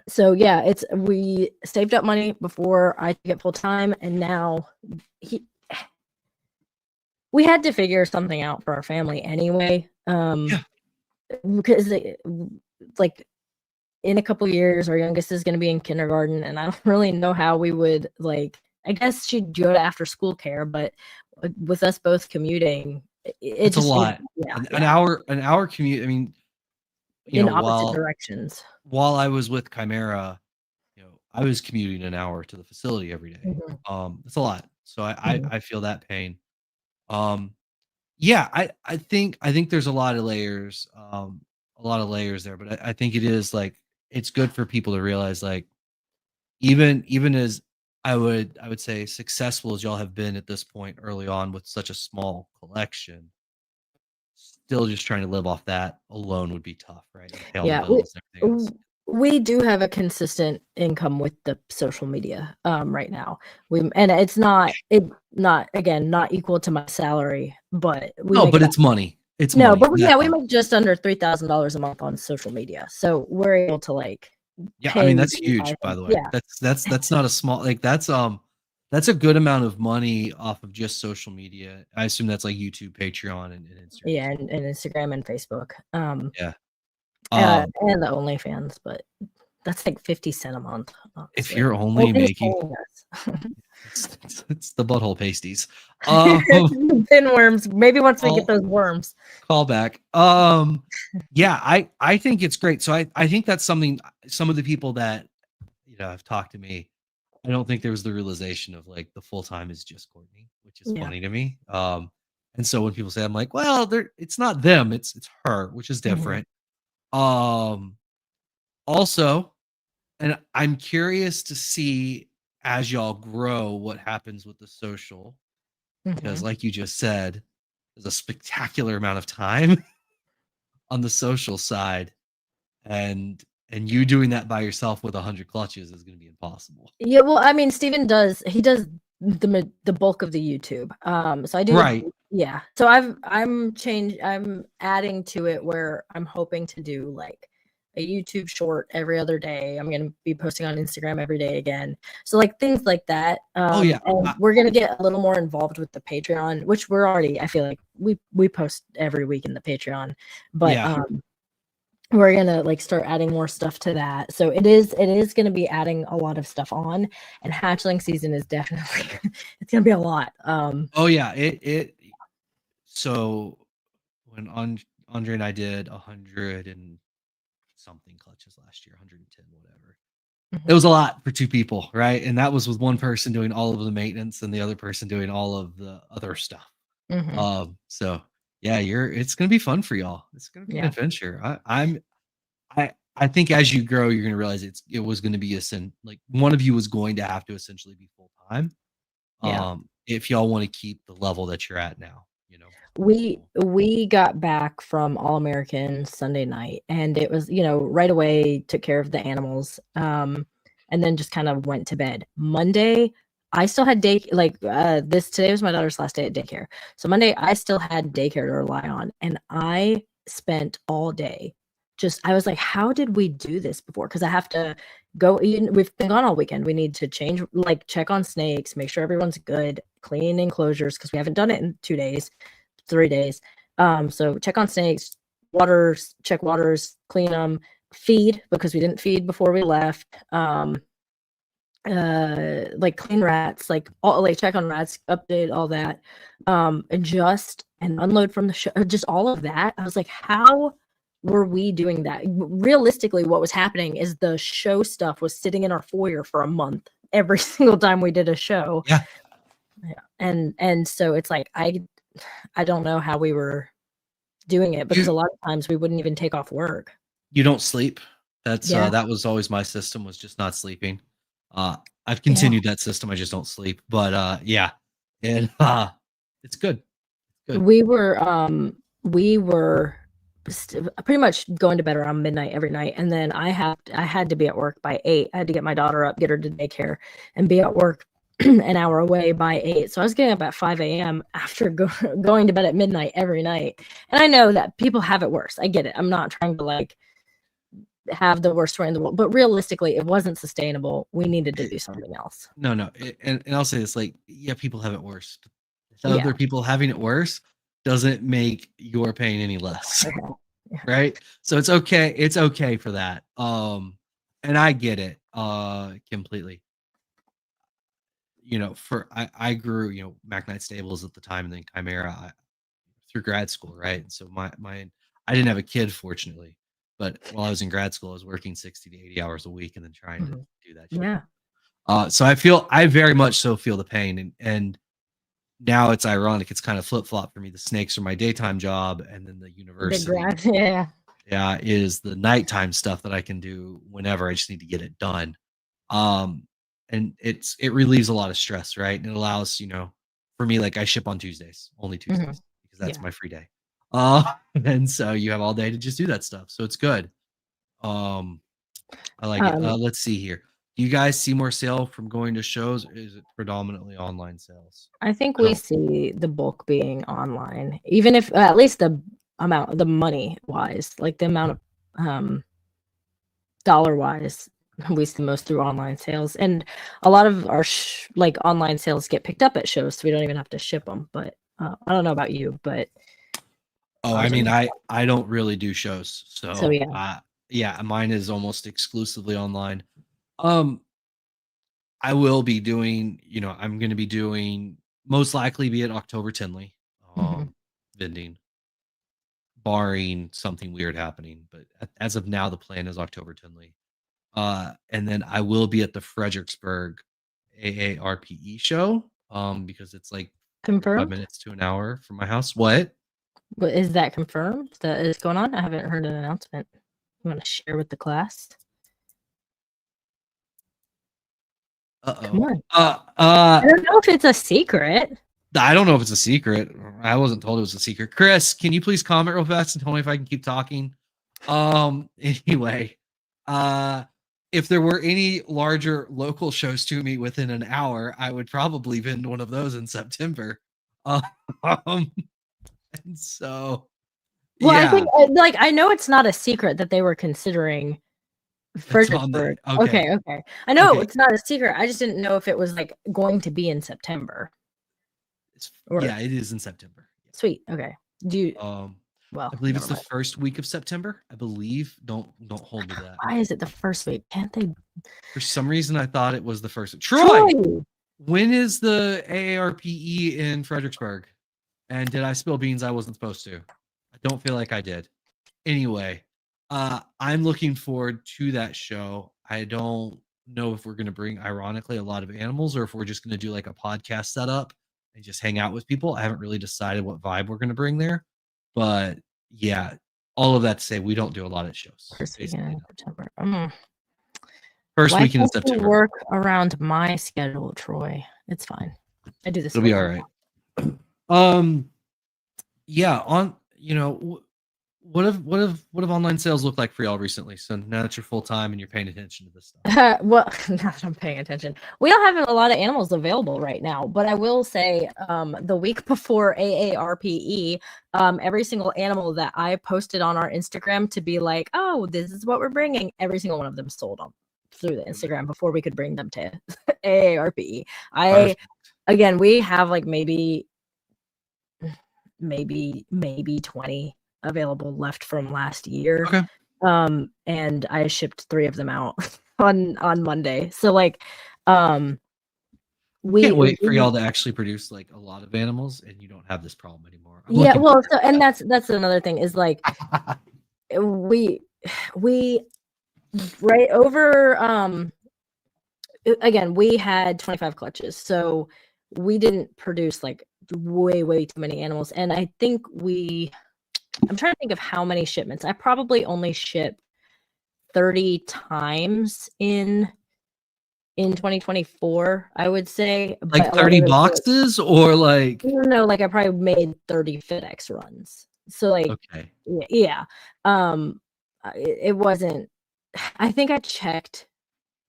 so yeah, we saved up money before I took it full time, and now we had to figure something out for our family anyway. Yeah. Because like in a couple years, our youngest is going to be in kindergarten, and I don't really know how we would I guess she'd go to after school care, but with us both commuting, it It's a just lot. yeah, An hour commute. I mean, in opposite while directions. I was with Chimera, I was commuting an hour to the facility every day. Mhm, It's a lot. So mhm. I feel that pain. Um, yeah, I think there's a lot of layers there, but I think it is like it's good for people to realize like even as I would say successful as y'all have been at this point early on with such a small collection, still just trying to live off that alone would be tough, right? And pay all the Yeah, bills and everything else. we do have a consistent income with the social media right now. And it's not again not equal to my salary, but we No, make but about it's money. It's no, money. but That yeah, we helps. make just under $3,000 a month on social media, so we're able to Yeah, I pay mean, that's buy huge, by things. the way. Yeah. That's not a small like, that's a good amount of money off of just social media. I assume that's like YouTube, Patreon, and Instagram Yeah, stuff. and Instagram and Facebook, Yeah. Um, and the OnlyFans, but that's like 50 cents a month, if honestly. you're only Nobody's making paying us. it's the butthole pasties. Um, Thin worms, maybe once we get call those worms. call back. Yeah, I think it's great. So I think that's something some of the people that, have talked to me, I don't think there was the realization of like the full time is just Courtney, which is Yeah. funny to me. And so when people say, I'm like, well, it's not them, it's her, which is Mhm, different. Um, Also, and I'm curious to see as y'all grow what happens with the social, because mhm. like you just said, there's a spectacular amount of time on the social side, and you doing that by yourself with 100 clutches is going to be impossible. Yeah, well, I mean, Steven does the bulk of the YouTube. So I do Right. the yeah. So I'm adding to it where I'm hoping to do like a YouTube short every other day. I'm gonna be posting on Instagram every day again. So like things like that. Oh yeah. And we're gonna get a little more involved with the Patreon, which we're already, I feel like we post every week in the Patreon. But Yeah. we're gonna like start adding more stuff to that. So it is gonna be adding a lot of stuff on, and hatchling season is definitely it's gonna be a lot. Oh yeah, it. So when Andre and I did 100 and something clutches last year, 110, whatever. It was a lot for two people, right? And that was with one person doing all of the maintenance and the other person doing all of the other stuff. Mm-hmm. So yeah, it's gonna be fun for y'all. It's gonna be an Yeah. adventure. I think as you grow, you're gonna realize it was gonna be like one of you was going to have to essentially be full time. Yeah. If y'all want to keep the level that you're at now, you know. We got back from All American Sunday night, and it was, right away took care of the animals, and then just kind of went to bed. Monday, I still had this today was my daughter's last day at daycare. So Monday, I still had daycare to rely on, and I spent all day I was like, how did we do this before? Because I have to go. We've been gone all weekend. We need to change, check on snakes, make sure everyone's good, clean enclosures because we haven't done it in 2 days. 3 days. So check on snakes, check waters, clean them, feed because we didn't feed before we left. Clean rats, check on rats, update all that, adjust and unload from the show, just all of that. I was like, how were we doing that? Realistically, what was happening is the show stuff was sitting in our foyer for a month every single time we did a show. Yeah. And so it's like I don't know how we were doing it because a lot of times we wouldn't even take off work. You don't sleep. That's Yeah. that was always my system, was just not sleeping. I've continued that system. I just don't sleep. But yeah. And it's good. Good. We were pretty much going to bed around midnight every night, and then I had to be at work by 8. I had to get my daughter up, get her to daycare, and be at work an hour away by 8. So I was getting up at 5 a.m. after going to bed at midnight every night. And I know that people have it worse. I get it. I'm not trying to have the worst story in the world, but realistically, it wasn't sustainable. We needed to do something else. No. And I'll say this, yeah, people have it worse. Other people having it worse doesn't make your pain any less. Okay. Yeah. Right? So it's okay. It's okay for that. And I get it completely. I grew, Mac Knight Stables at the time, and then Chimera through grad school, right? And so I didn't have a kid, fortunately, but while I was in grad school, I was working 60 to 80 hours a week and then trying to do that shit. Yeah. So I very much so feel the pain, and now it's ironic. It's kind of flip-flop for me. The snakes are my daytime job, and then the university is the nighttime stuff that I can do whenever. I just need to get it done. And it relieves a lot of stress, right? And it allows, for me, I ship on Tuesdays, only Tuesdays, because that's my free day. And so you have all day to just do that stuff. So it's good. I like it. Let's see here. Do you guys see more sale from going to shows, or is it predominantly online sales? I think we see the bulk being online, even if at least the amount, the money wise, the amount of dollar wise, we see most through online sales. And a lot of our online sales get picked up at shows, so we don't even have to ship them. But I don't know about you, but I mean, I don't really do shows, so yeah, mine is almost exclusively online. I will be doing, I'm going to be doing, most likely be at October Tinley, vending, barring something weird happening. But as of now, the plan is October Tinley. And then I will be at the Fredericksburg AARPE show, because it's confirmed 5 minutes to an hour from my house. What? But is that confirmed that is going on? I haven't heard an announcement. You want to share with the class? Come on. I don't know if it's a secret. I don't know if it's a secret. I wasn't told it was a secret. Chris, can you please comment real fast and tell me if I can keep talking? Anyway, if there were any larger local shows to me within an hour, I would probably vend one of those in September. And so, well, I think I know it's not a secret that they were considering Fredericksburg. Okay. I know it's not a secret. I just didn't know if it was going to be in September. Yeah, it is in September. Sweet. Okay. Do you? Well, I believe never it's the mind. first week of September. I believe. Don't hold me to that. Why is it the first week? Can't they? For some reason, I thought it was the first. Troy! When is the AARPE in Fredericksburg? And did I spill beans I wasn't supposed to? I don't feel like I did. Anyway, I'm looking forward to that show. I don't know if we're going to bring, ironically, a lot of animals or if we're just going to do like a podcast setup and just hang out with people. I haven't really decided what vibe we're going to bring there. But yeah, all of that to say, we don't do a lot of shows. First weekend Basically, in no. September. First Why weekend in can't you September. work around my schedule, Troy? It's fine. I do this. It'll be all right. Yeah, on what have online sales looked like for y'all recently? So now that you're full time and you're paying attention to this stuff. Well, now that I'm paying attention, we don't have a lot of animals available right now. But I will say, the week before AARPE, every single animal that I posted on our Instagram to be like, "Oh, this is what we're bringing," every single one of them sold them through the Instagram before we could bring them to AARPE. Again, we have like maybe 20 available left from last year. Okay. And I shipped 3 of them out on Monday. So like we can't wait for y'all to actually produce like a lot of animals and you don't have this problem anymore. Yeah, well, so, and that's another thing is like we right over again, we had 25 clutches. So we didn't produce like way too many animals. And I think I'm trying to think of how many shipments. I probably only shipped 30 times in 2024, I would say. Like 30 boxes or like no, like I probably made 30 FedEx runs. So like okay. Yeah. It wasn't, I think I checked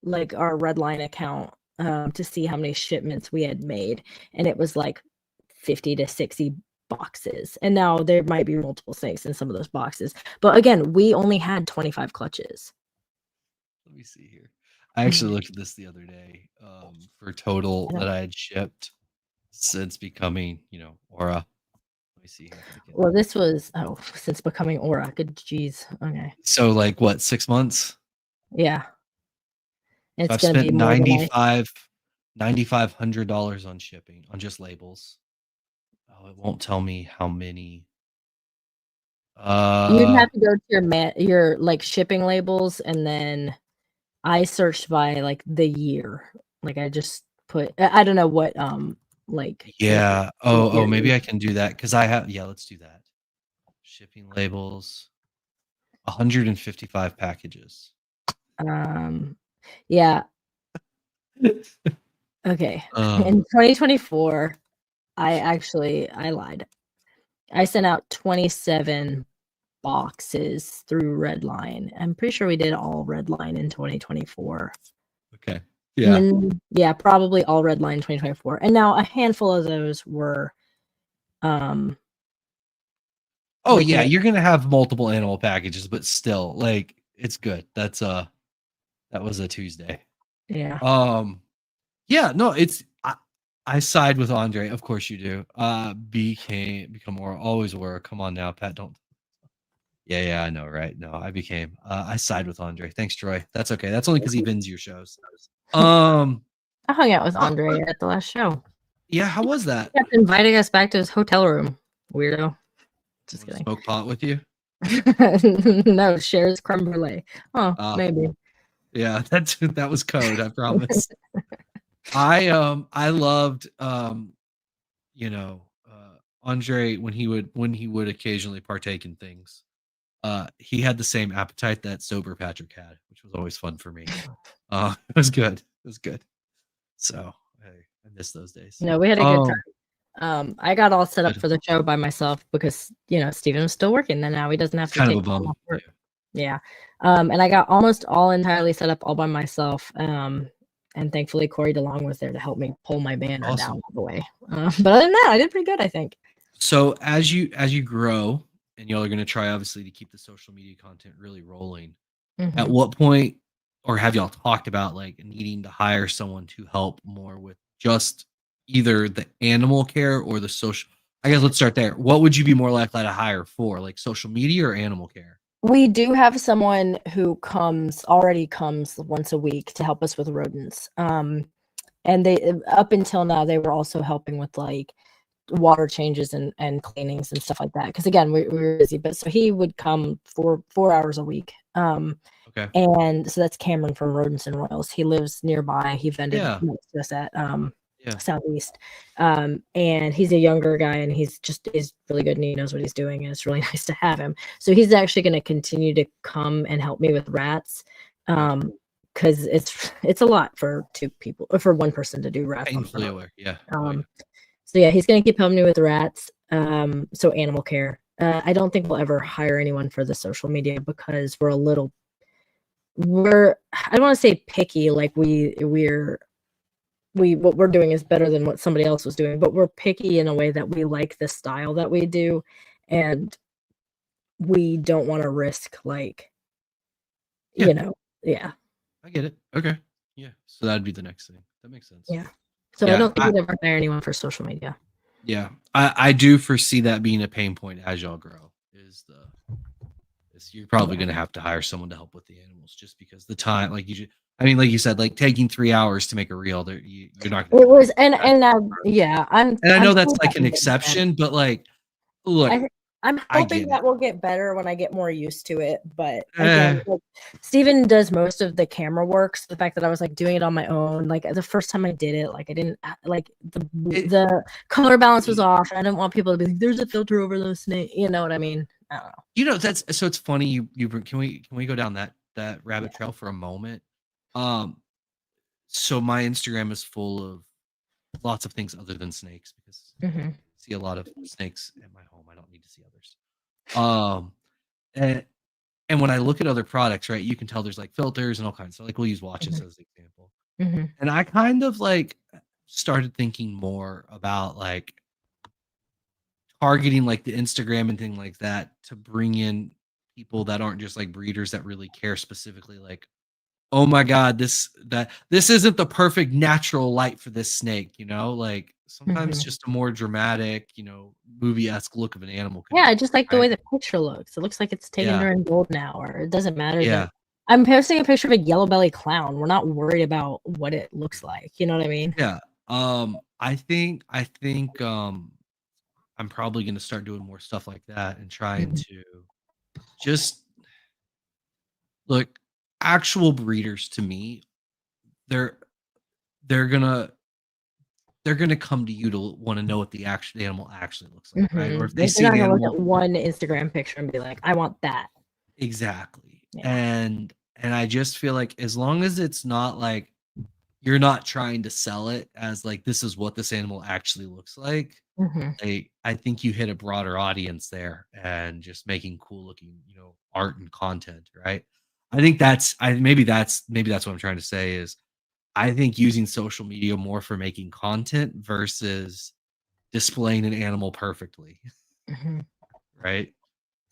like our Redline account to see how many shipments we had made, and it was like 50 to 60 boxes. And now there might be multiple snakes in some of those boxes. But again, we only had 25 clutches. Let me see here. I actually looked at this the other day for total that I had shipped since becoming, Aura. Let me see here. Well, this was since becoming Aura. Good geez. Okay. So like what, 6 months? Yeah. So I've spent $9,500 on shipping on just labels. Oh, it won't tell me how many. You'd have to go to your like shipping labels, and then I searched by like the year. Like I just put, I don't know what like yeah. Oh, maybe I can do that because I have, let's do that. Shipping labels, 155 packages. Yeah. Okay. In 2024, I lied. I sent out 27 boxes through Redline. I'm pretty sure we did all Redline in 2024. Okay. Yeah. Yeah, probably all Redline 2024. And now a handful of those were oh yeah, you're gonna have multiple animal packages, but still, like, it's good. That was a Tuesday. Yeah. Yeah, no, it's I side with Andre. Of course you do. Become more, always were. Come on now, Pat. Don't. Yeah, I know, right? No, I side with Andre. Thanks, Troy. That's okay. That's only because he bins your shows. I hung out with Andre at the last show. Yeah, how was that? He kept inviting us back to his hotel room. Weirdo. Just kidding. Smoke pot with you? No, shares creme brulee. Oh, maybe. Yeah, that was code, I promise. I loved Andre when he would occasionally partake in things. He had the same appetite that sober Patrick had, which was always fun for me. It was good. So hey, I miss those days. No, we had a good time. I got all set up for the show by myself because Steven was still working. Then now he doesn't have to take time off work. Yeah. And I got almost all entirely set up all by myself. And thankfully Corey DeLong was there to help me pull my banner down all the way. But other than that, I did pretty good, I think. So as you grow, and y'all are going to try obviously to keep the social media content really rolling. Mm-hmm. At what point, or have y'all talked about like needing to hire someone to help more with just either the animal care or the social, I guess let's start there. What would you be more likely to hire for, like social media or animal care? We do have someone who already comes once a week to help us with rodents. And they up until now they were also helping with like water changes and cleanings and stuff like that. Because again, we were busy, but so he would come 4 hours a week. Okay. And so that's Cameron from Rodents and Royals. He lives nearby. He vended Yeah. next to us at Yeah. Southeast. And he's a younger guy and he's really good and he knows what he's doing. And it's really nice to have him. So he's actually going to continue to come and help me with rats. Gotcha. Because it's a lot for two people or for one person to do rats on Painfully aware. Yeah. so yeah, he's gonna keep helping me with rats. So animal care. I don't think we'll ever hire anyone for the social media because I don't want to say picky, like what we're doing is better than what somebody else was doing, but we're picky in a way that we like the style that we do, and we don't want to risk like, Yeah. yeah. I get it. Okay. Yeah. So that'd be the next thing. That makes sense. Yeah. So I Yeah. don't think we'd ever hire anyone for social media. Yeah. I do foresee that being a pain point as y'all grow. You're probably going to have to hire someone to help with the animals just because the time, like like you said, like taking 3 hours to make a reel, you're not going It to. was, and yeah, And I know that's sure like that an will get better. exception, but like, look, I'm I hoping get that it. will get better when I get more used to it. But again, like, Steven does most of the camera work. So the fact that I was like doing it on my own, like the first time I did it, like I didn't like the color balance was off. And I didn't want people to be like, "There's a filter over those snakes." You know what I mean? I don't know. That's so it's funny. Can we go down that rabbit trail for a moment? So my Instagram is full of lots of things other than snakes because I see a lot of snakes at my home. I don't need to see others. And when I look at other products, right, you can tell there's like filters and all kinds. So like we'll use watches as an example. And I kind of like started thinking more about like targeting like the Instagram and thing like that to bring in people that aren't just like breeders that really care specifically like, oh my god, this isn't the perfect natural light for this snake, like sometimes just a more dramatic, movie-esque look of an animal could Yeah, be I just like the right? way the picture looks. It looks like it's taken during golden hour. It doesn't matter Yeah. that I'm posting a picture of a yellow belly clown. We're not worried about what it looks like. You know what I mean? Yeah. I think I'm probably gonna start doing more stuff like that and trying to just look actual breeders to me, they're they're gonna come to you to want to know what the actual animal actually looks like, right? Or if they They're see not an gonna look animal. at one Instagram picture and be like, "I want that." Exactly. Yeah. And I just feel like as long as it's not like you're not trying to sell it as like this is what this animal actually looks like, I think you hit a broader audience there and just making cool looking, art and content, right? I think maybe that's what I'm trying to say is I think using social media more for making content versus displaying an animal perfectly, right?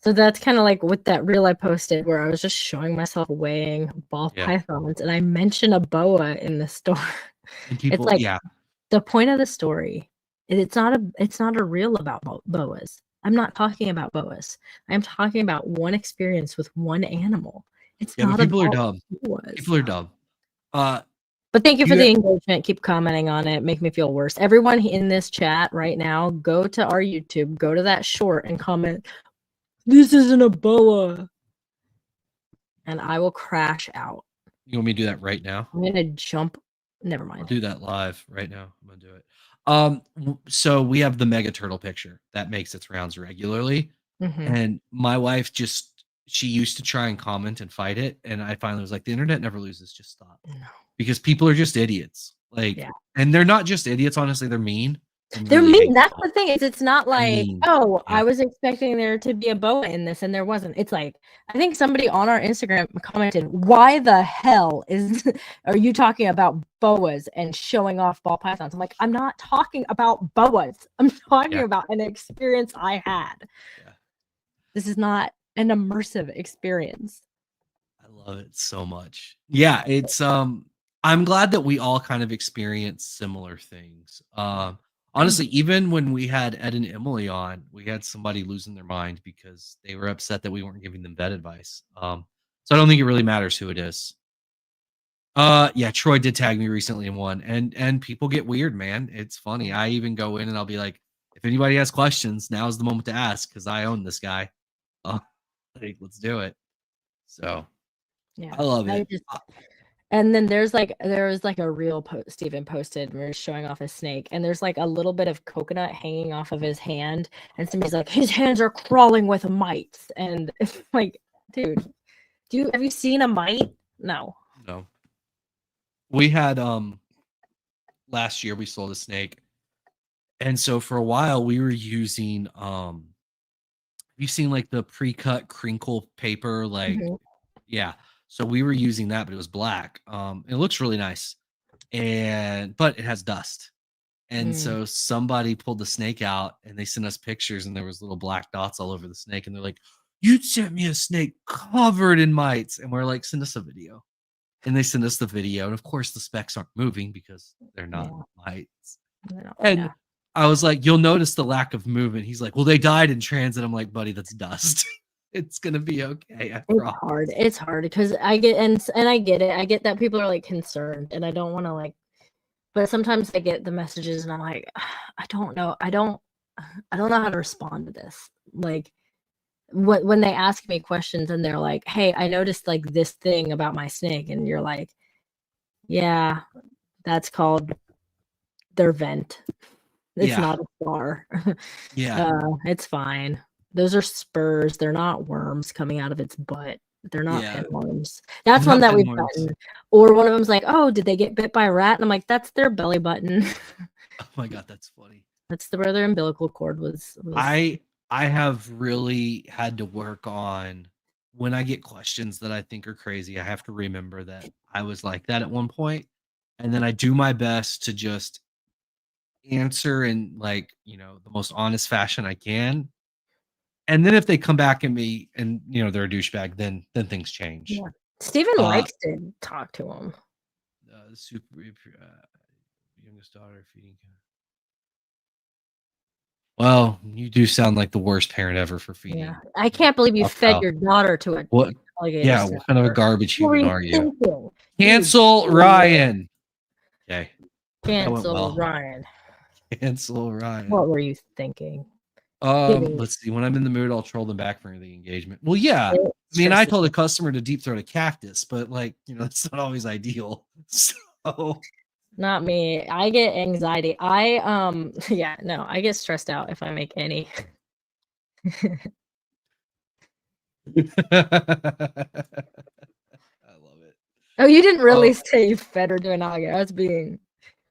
So that's kind of like with that reel I posted where I was just showing myself weighing ball Yeah. pythons, and I mentioned a boa in the store. And It's people, like yeah, the point of the story. It's not a reel about boas. I'm not talking about boas. I'm talking about one experience with one animal. It's but not people are about dumb. boas. People are dumb. But thank you for You the engagement. Keep commenting on it. Make me feel worse. Everyone in this chat right now, go to our YouTube, go to that short and comment, "This isn't a boa." And I will crash out. You want me to do that right now? I'm gonna jump. Never mind. I'll do that live right now. I'm gonna do it. So we have the mega turtle picture that makes its rounds regularly, and my wife she used to try and comment and fight it, and I finally was like, the internet never loses. Just stop, because people are just idiots. Like, and they're not just idiots. Honestly, they're mean. They're Really mean. That's hateful. the thing. It's not like, mean. oh, Yeah. I was expecting there to be a boa in this, and there wasn't. It's like, I think somebody on our Instagram commented, "Why the hell are you talking about boas and showing off ball pythons?" I'm like, I'm not talking about boas. I'm talking about an experience I had. Yeah. This is not an immersive experience. I love it so much. Yeah, it's I'm glad that we all kind of experience similar things. Honestly, even when we had Ed and Emily on, we had somebody losing their mind because they were upset that we weren't giving them vet advice. So I don't think it really matters who it is. Yeah, Troy did tag me recently in one, and people get weird, man. It's funny. I even go in and I'll be like, if anybody has questions, now's the moment to ask because I own this guy. Uh, like, let's do it. So Yeah. I love it. And then there was like a real post Steven posted where he's showing off his snake, and there's like a little bit of coconut hanging off of his hand, and somebody's like, his hands are crawling with mites, and it's like, dude, have you seen a mite? No. We had last year we sold a snake, and so for a while we were using have you seen like the pre-cut crinkle paper, like yeah, so we were using that, but it was black. It looks really nice, but it has dust. And so somebody pulled the snake out and they sent us pictures and there was little black dots all over the snake, and they're like, you sent me a snake covered in mites. And we're like, send us a video. And they sent us the video, and of course the specks aren't moving because they're not mites. And I was like, you'll notice the lack of movement. He's like, well, they died in transit. I'm like, buddy, that's dust. It's gonna be okay. It's hard because I get and I get it. I get that people are like concerned, and I don't want to like, but sometimes I get the messages and I'm like, I don't know. I don't know how to respond to this. Like when they ask me questions and they're like, hey, I noticed like this thing about my snake, and you're like, yeah, that's called their vent. It's not a scar. Yeah. It's fine. Those are spurs. They're not worms coming out of its butt. They're not pinworms. That's one that we've gotten. Or one of them's like, oh, did they get bit by a rat? And I'm like, that's their belly button. Oh my God, that's funny. That's where their umbilical cord was. I have really had to work on, when I get questions that I think are crazy, I have to remember that I was like that at one point, and then I do my best to just answer in like, the most honest fashion I can. And then if they come back at me and they're a douchebag, then things change. Yeah. Steven likes to talk to him. The super youngest daughter feeding. Well, you do sound like the worst parent ever for feeding. Yeah. I can't believe you fed your daughter to a alligator. Yeah, what kind of a garbage human are you? Thinking? Cancel Ryan. Okay. Cancel Ryan. Cancel Ryan. What were you thinking? Let's see. When I'm in the mood, I'll troll them back for the engagement. Well, yeah. I mean, I told a customer to deep throat a cactus, but like, that's not always ideal. So not me. I get anxiety. I get stressed out if I make any. I love it. Oh, you didn't really say you fed her to an alligator.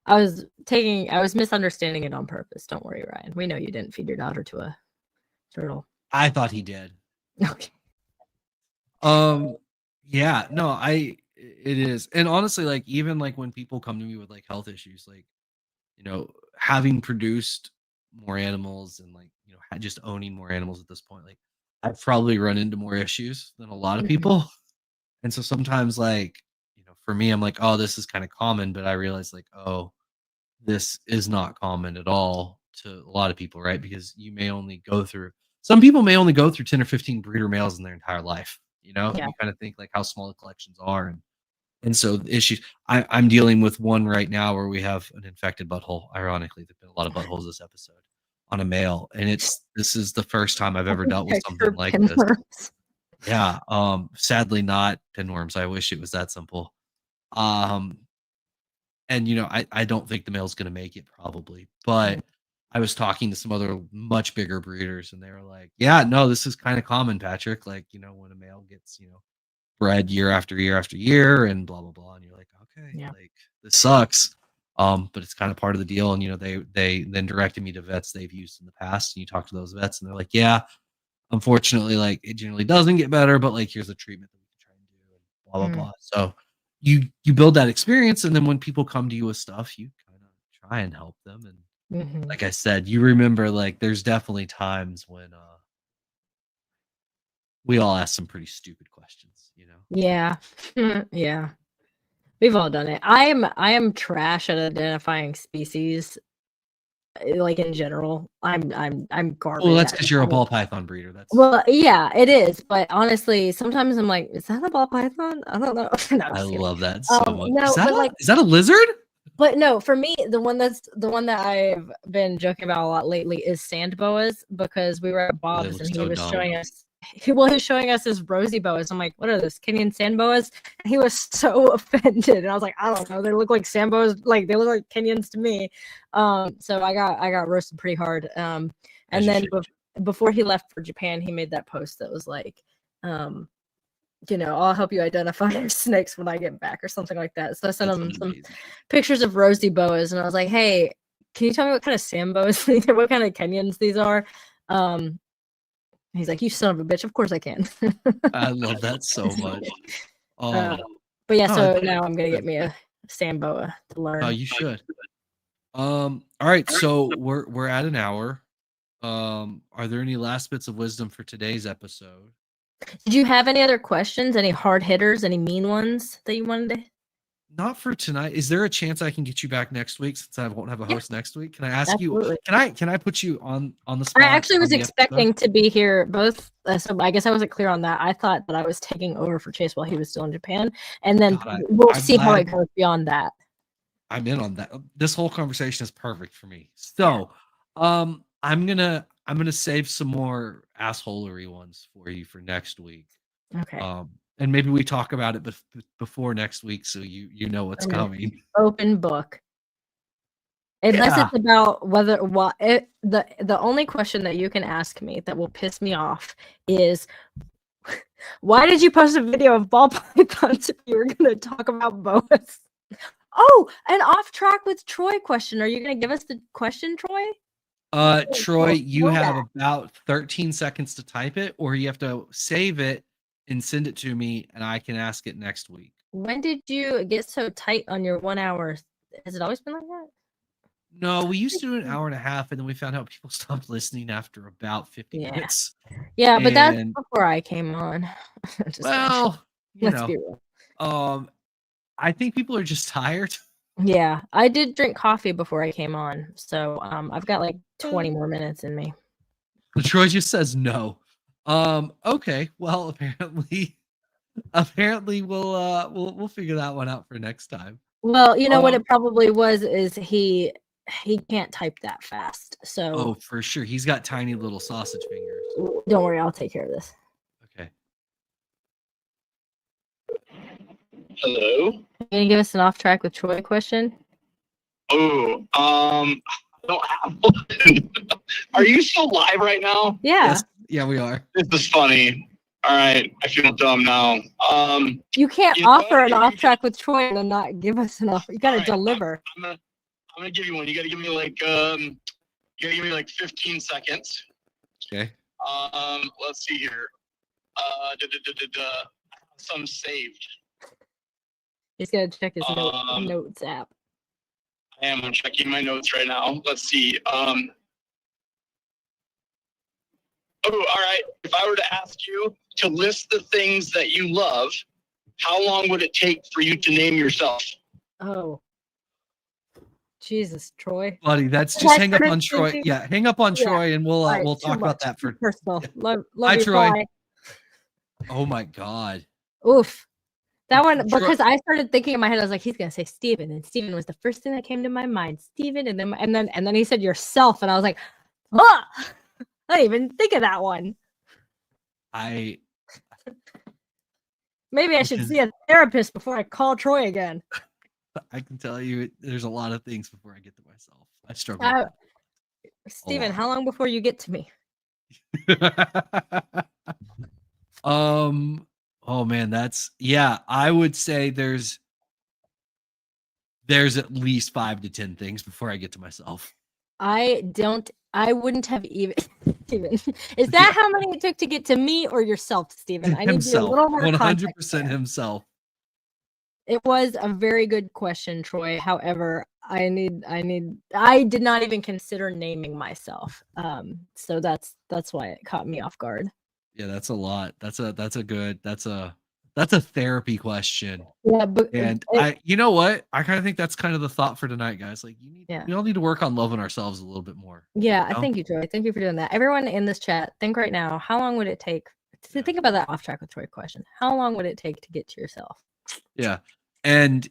I was misunderstanding it on purpose. Don't worry, Ryan. We know you didn't feed your daughter to a turtle. I thought he did. Okay. Yeah, no, it is. And honestly, like, even like when people come to me with like health issues, like, having produced more animals and like, just owning more animals at this point, like I've probably run into more issues than a lot of people. And so sometimes like, for me, I'm like, oh, this is kind of common, but I realize like, oh, this is not common at all to a lot of people, right? Because some people may only go through 10 or 15 breeder males in their entire life. You kind of think like how small the collections are. And so the issues, I'm dealing with one right now where we have an infected butthole. Ironically, there've been a lot of buttholes this episode on a male. And this is the first time I've ever dealt with something like this. Yeah. Sadly not pinworms. I wish it was that simple. And I don't think the male's going to make it probably, but I was talking to some other much bigger breeders and they were like, yeah, no, this is kind of common, Patrick. Like, when a male gets, bred year after year after year and blah, blah, blah. And you're like, okay, like this sucks. But it's kind of part of the deal. And, they then directed me to vets they've used in the past. And you talk to those vets and they're like, yeah, unfortunately, like it generally doesn't get better, but like, here's a treatment that we can try and do and blah, blah, blah. So you build that experience. And then when people come to you with stuff, you kind of try and help them. And like I said, you remember, like, there's definitely times when, we all ask some pretty stupid questions, Yeah. Yeah. We've all done it. I am trash at identifying species. like in general. I'm garbage. Well, that's at because it. you're I a don't- ball python breeder. That's Well, yeah, it is. But honestly, sometimes I'm like, is that a ball python? I don't know. No, I'm I just kidding. love that so much. No, but like, Is that a lizard? but no, for me, the one that I've been joking about a lot lately is sand boas, because we were at They Bob's look and he so was dumb. showing us he was showing us his rosy boas. I'm like, what are those, Kenyan sand boas? And he was so offended. And I was like, I don't know. They look like sand boas, like they look like Kenyans to me. So I got roasted pretty hard. And As you then should. before he left for Japan, he made that post that was like, I'll help you identify snakes when I get back or something like that. So I sent That's him some amazing. pictures of rosy boas, and I was like, hey, can you tell me what kind of sand boas these are? What kind of Kenyans these are? He's like, you son of a bitch. Of course I can. I love that so much. But yeah, no, so it's now I'm gonna good. get me a sand boa to learn. Oh, you should. All right, so we're at an hour. Are there any last bits of wisdom for today's episode? Did you have any other questions? Any hard hitters? Any mean ones that you wanted to? Not for tonight. Is there a chance I can get you back next week since I won't have a Yeah, host next week? Can I ask absolutely. you? Can I put you on the spot? I actually was on the expecting episode? to be here both. So I guess I wasn't clear on that. I thought that I was taking over for Chase while he was still in Japan, and then God, we'll I'm see how it glad goes beyond that. I'm in on that. This whole conversation is perfect for me. So, I'm gonna save some more assholery ones for you for next week. Okay. And maybe we talk about it before next week, so you know what's Okay. coming. Open book. Unless Yeah. it's about the only question that you can ask me that will piss me off is, why did you post a video of ball pythons if you were going to talk about boas? Oh, an off track with Troy question. Are you going to give us the question, Troy? Troy, you know have that. about 13 seconds to type it, or you have to save it and send it to me, and I can ask it next week. When did you get so tight on your 1 hour? Has it always been like that? No, we used to do an hour and a half, and then we found out people stopped listening after about 50 minutes. Yeah, but that's And before I came on. Just kidding. well, you Let's know, be real. I think people are just tired. Yeah, I did drink coffee before I came on, so I've got like 20 more minutes in me. Troy just says no. Okay, well, apparently we'll figure that one out for next time. Well, you know what it probably was is he can't type that fast. So Oh, for sure. He's got tiny little sausage fingers. don't worry, I'll take care of this. Okay. Hello. You gonna give us an off track with Troy question? Oh, I don't have one. Are you still live right now? Yeah. Yes. Yeah, we are. This is funny. All right, I feel dumb now. You can't you know offer what? an off track with Troy and then not give us an offer. You gotta Alright, deliver. I'm gonna give you one. You gotta give me like 15 seconds. Okay. Let's see here. Some saved. He's gonna check his notes app. I am checking my notes right now. Let's see. Oh, all right. If I were to ask you to list the things that you love, how long would it take for you to name yourself? Oh. Jesus, Troy. Buddy, that's just hang up on Troy. Yeah, hang up on Troy and we'll talk about that for personal. Yeah. Love Hi, you, Troy. bye. Oh my god. Oof. That one, Troy- because I started thinking in my head, I was like, he's gonna say Steven, and Steven was the first thing that came to my mind. Steven, and then he said yourself, and I was like, ah, I didn't even think of that one. Maybe I should see a therapist before I call Troy again. I can tell you there's a lot of things before I get to myself. I struggle. Steven, how long before you get to me? Oh man, I would say there's at least 5 to 10 things before I get to myself. I wouldn't have even Steven. Is that how many it took to get to me or yourself, Steven? I need Himself. a little more 100% context. himself. It was a very good question, Troy. However, I did not even consider naming myself. So that's why it caught me off guard. Yeah, that's a lot. That's a That's a therapy question. Yeah, but And you know what? I kind of think that's kind of the thought for tonight, guys. Like Yeah. we all need to work on loving ourselves a little bit more. yeah, you know? thank you, Troy. Thank you for doing that. Everyone in this chat, think right now, how long would it take to think about that off track with Troy question? How long would it take to get to yourself? Yeah. And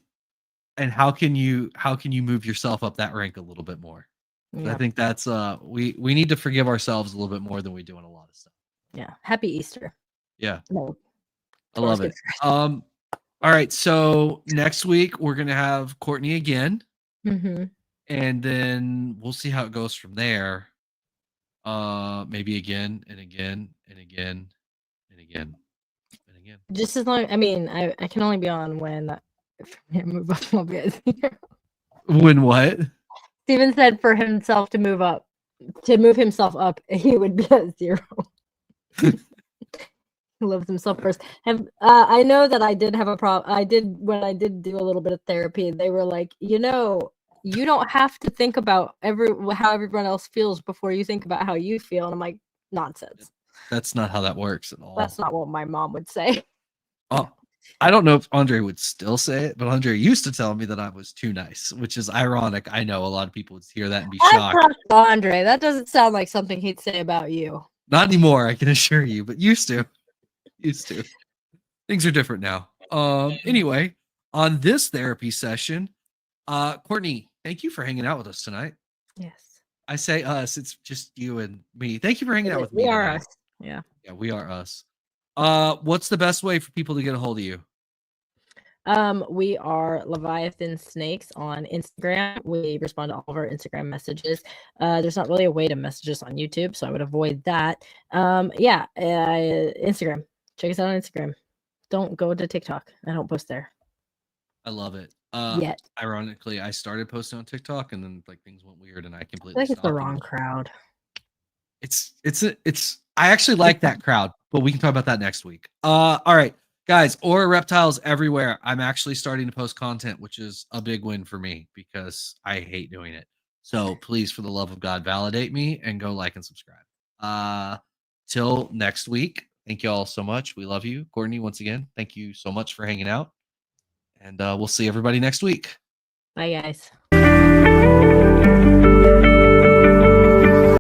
how can you move yourself up that rank a little bit more? So I think that's we need to forgive ourselves a little bit more than we do on a lot of stuff. Yeah. Happy Easter. Yeah. No. I love it. All right, so next week we're gonna have Courtney again, Mm-hmm. and then we'll see how it goes from there. Maybe again and again and again and again and again. Just as long, I mean, I can only be on when if I move up, I'll be at 0. When what? Steven said for himself to move himself up, he would be at 0. He loves himself first. I know that I did have a problem. When I did do a little bit of therapy, they were like, you don't have to think about how everyone else feels before you think about how you feel. And I'm like, nonsense. That's not how that works at all. That's not what my mom would say. Oh, I don't know if Andre would still say it, but Andre used to tell me that I was too nice, which is ironic. I know a lot of people would hear that and be shocked. Andre, that doesn't sound like something he'd say about you. Not anymore, I can assure you, but used to. Things are different now. Anyway, on this therapy session, Courtney, thank you for hanging out with us tonight. Yes. I say us, it's just you and me. Thank you for hanging out with me. We are us. Yeah. Yeah, we are us. What's the best way for people to get a hold of you? We are Leviathan Snakes on Instagram. We respond to all of our Instagram messages. There's not really a way to message us on YouTube, so I would avoid that. Instagram. Check us out on Instagram. Don't go to TikTok. I don't post there. I love it. Yet. Ironically, I started posting on TikTok and then things went weird and I completely I think it's the wrong crowd. I actually like that crowd, but we can talk about that next week. All right, guys, Aura Reptiles everywhere. I'm actually starting to post content, which is a big win for me because I hate doing it. So please, for the love of God, validate me and go like and subscribe. Till next week. Thank you all so much. We love you. Courtney, once again, thank you so much for hanging out. And we'll see everybody next week. Bye, guys.